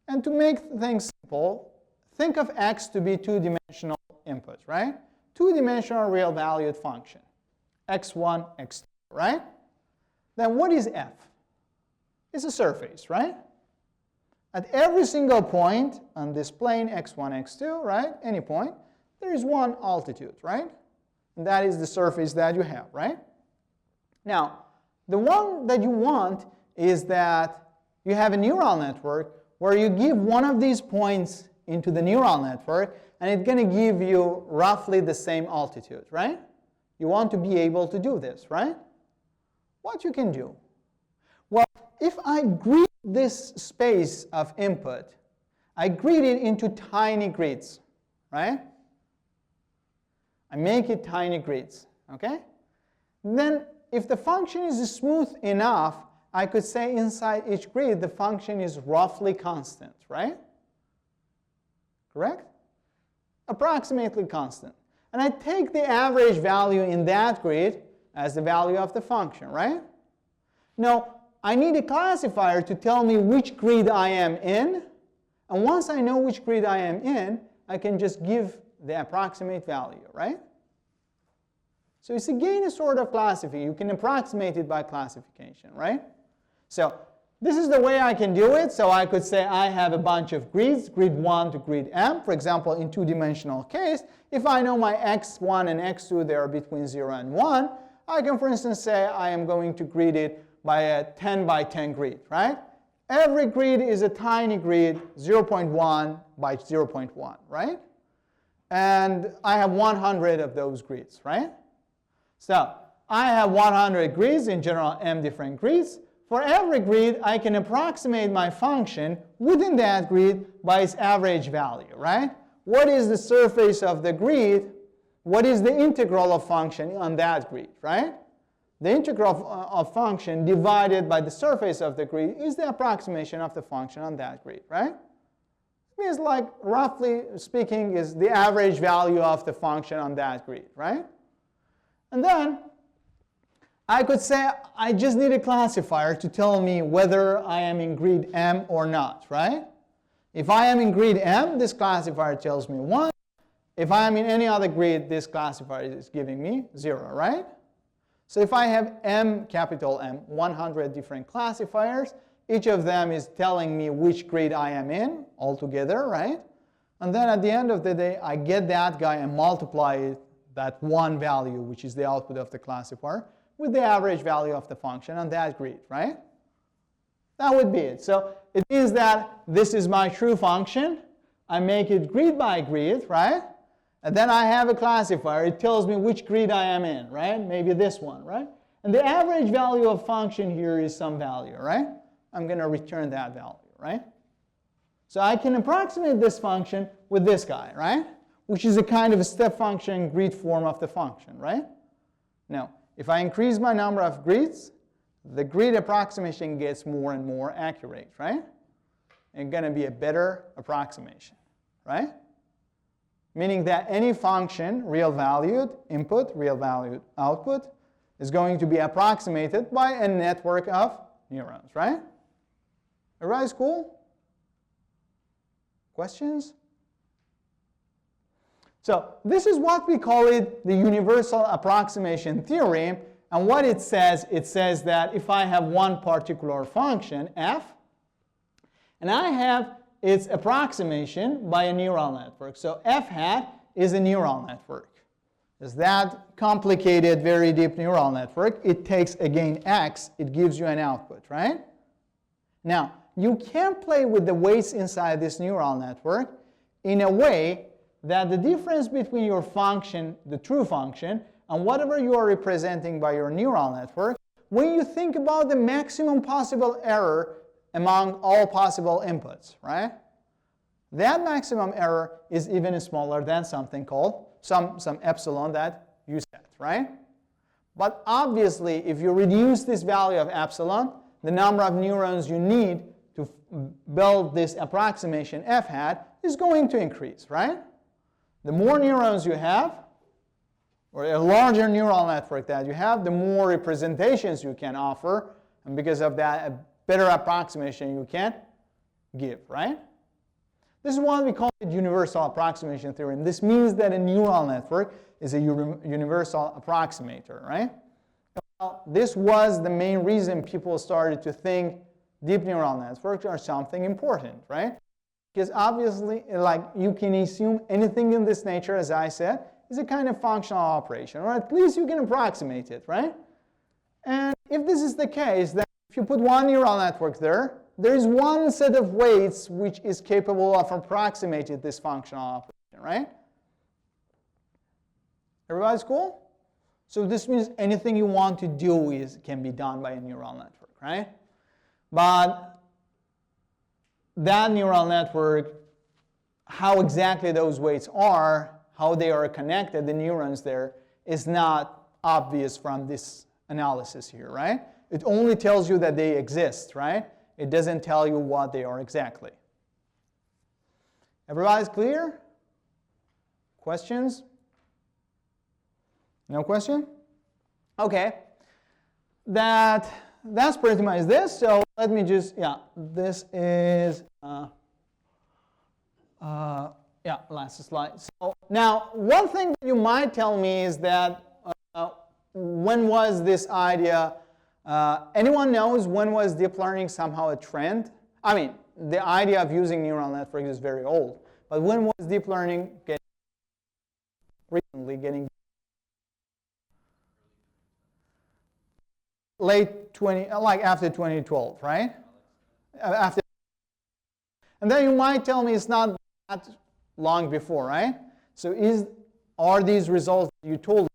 And to make things simple, think of x to be two-dimensional input, right? Two-dimensional real-valued function, x1, x2, right? Then what is f? It's a surface, right? At every single point on this plane, x1, x2, right, any point, there is one altitude, right? And that is the surface that you have, right? Now, the one that you want is that you have a neural network where you give one of these points into the neural network, and it's going to give you roughly the same altitude, right? You want to be able to do this, right? What you can do? Well, if I grid this space of input, I grid it into tiny grids, right? I make it tiny grids, okay? Then if the function is smooth enough, I could say inside each grid the function is roughly constant, right? Correct? Approximately constant. And I take the average value in that grid as the value of the function, right? Now, I need a classifier to tell me which grid I am in. And once I know which grid I am in, I can just give the approximate value, right? So it's again a sort of classification. You can approximate it by classification, right? So this is the way I can do it. So I could say I have a bunch of grids, grid 1 to grid m. For example, in two-dimensional case, if I know my x1 and x2, they are between 0 and 1, I can, for instance, say I am going to grid it by a 10 by 10 grid, right? Every grid is a tiny grid, 0.1 by 0.1, right? And I have 100 of those grids, right? So I have 100 grids, in general m different grids. For every grid, I can approximate my function within that grid by its average value, right? What is the surface of the grid? What is the integral of function on that grid, right? The integral of function divided by the surface of the grid is the approximation of the function on that grid, right? It means, like, roughly speaking, is the average value of the function on that grid, right? And then I could say I just need a classifier to tell me whether I am in grid M or not, right? If I am in grid M, this classifier tells me 1. If I am in any other grid, this classifier is giving me 0, right? So if I have M, capital M, 100 different classifiers, each of them is telling me which grid I am in altogether, right? And then at the end of the day, I get that guy and multiply it, that one value, which is the output of the classifier, with the average value of the function on that grid, right? That would be it. So it means that this is my true function. I make it grid by grid, right? And then I have a classifier. It tells me which grid I am in, right? Maybe this one, right? And the average value of function here is some value, right? I'm going to return that value, right? So I can approximate this function with this guy, right? Which is a kind of a step function grid form of the function, right? Now, if I increase my number of grids, the grid approximation gets more and more accurate, right? And going to be a better approximation, right? Meaning that any function, real valued input, real valued output, is going to be approximated by a network of neurons, right? Everybody's cool? Questions? So this is what we call it the universal approximation theorem. And what it says that if I have one particular function, f, and I have its approximation by a neural network. So f hat is a neural network. It's that complicated, very deep neural network. It takes, again, x. It gives you an output, right? Now, you can play with the weights inside this neural network in a way that the difference between your function, the true function, and whatever you are representing by your neural network, when you think about the maximum possible error among all possible inputs, right? That maximum error is even smaller than something called some epsilon that you set, right? But obviously, if you reduce this value of epsilon, the number of neurons you need to build this approximation f hat is going to increase, right? The more neurons you have, or a larger neural network that you have, the more representations you can offer, and because of that, a better approximation you can give, right? This is what we call the universal approximation theorem. This means that a neural network is a universal approximator, right? Well, this was the main reason people started to think deep neural networks are something important, right? Because obviously, like, you can assume anything in this nature, as I said, is a kind of functional operation, or at least you can approximate it, right? And if this is the case, then if you put one neural network there, there is one set of weights which is capable of approximating this functional operation, right? Everybody's cool? So this means anything you want to do can be done by a neural network, right? But that neural network, how exactly those weights are, how they are connected, the neurons there, is not obvious from this analysis here, right? It only tells you that they exist, right? It doesn't tell you what they are exactly. Everybody's clear? Questions? No question? Okay. That's pretty much this. So let me just, this is, last slide. So now, one thing that you might tell me is that when was this idea, anyone knows when was deep learning somehow a trend? I mean, the idea of using neural networks is very old, but when was deep learning recently getting late 20, like after 2012, right? After, and then you might tell me it's not that long before, right? So are these results you told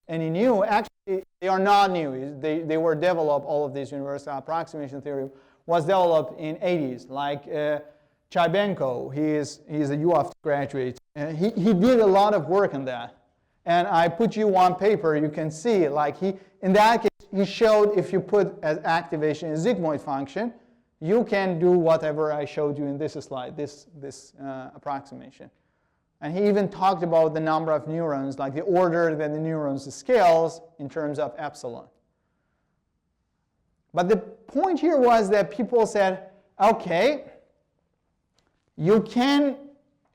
any new? Actually, they are not new. They were developed, all of these universal approximation theory was developed in 80s, like Chaibenko, he's a UofT graduate. He did a lot of work on that. And I put you one paper, you can see, like in that case, he showed if you put as activation a sigmoid function, you can do whatever I showed you in this slide, this approximation. And he even talked about the number of neurons, like the order that the neurons scales in terms of epsilon. But the point here was that people said, okay,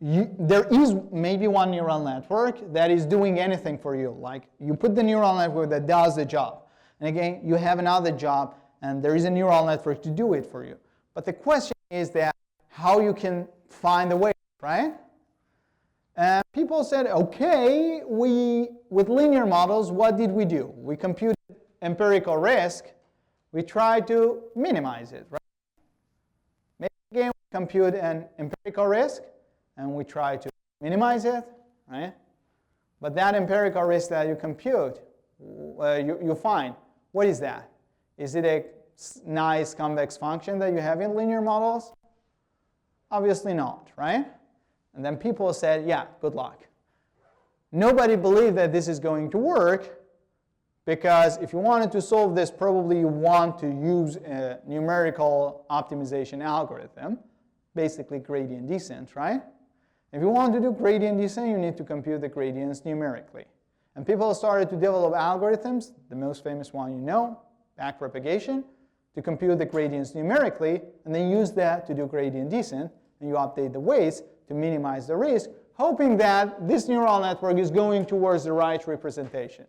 there is maybe one neural network that is doing anything for you. Like you put the neural network that does the job. And again, you have another job, and there is a neural network to do it for you. But the question is that how you can find the way, right? And people said, okay, with linear models, what did we do? We computed empirical risk. We tried to minimize it, right? Maybe again, we compute an empirical risk, and we try to minimize it, right? But that empirical risk that you compute, you find, what is that? Is it a nice convex function that you have in linear models? Obviously not, right? And then people said, yeah, good luck. Nobody believed that this is going to work, because if you wanted to solve this, probably you want to use a numerical optimization algorithm, basically gradient descent, right? If you want to do gradient descent, you need to compute the gradients numerically. And people started to develop algorithms, the most famous one you know, backpropagation, to compute the gradients numerically, and then use that to do gradient descent, and you update the weights to minimize the risk, hoping that this neural network is going towards the right representation.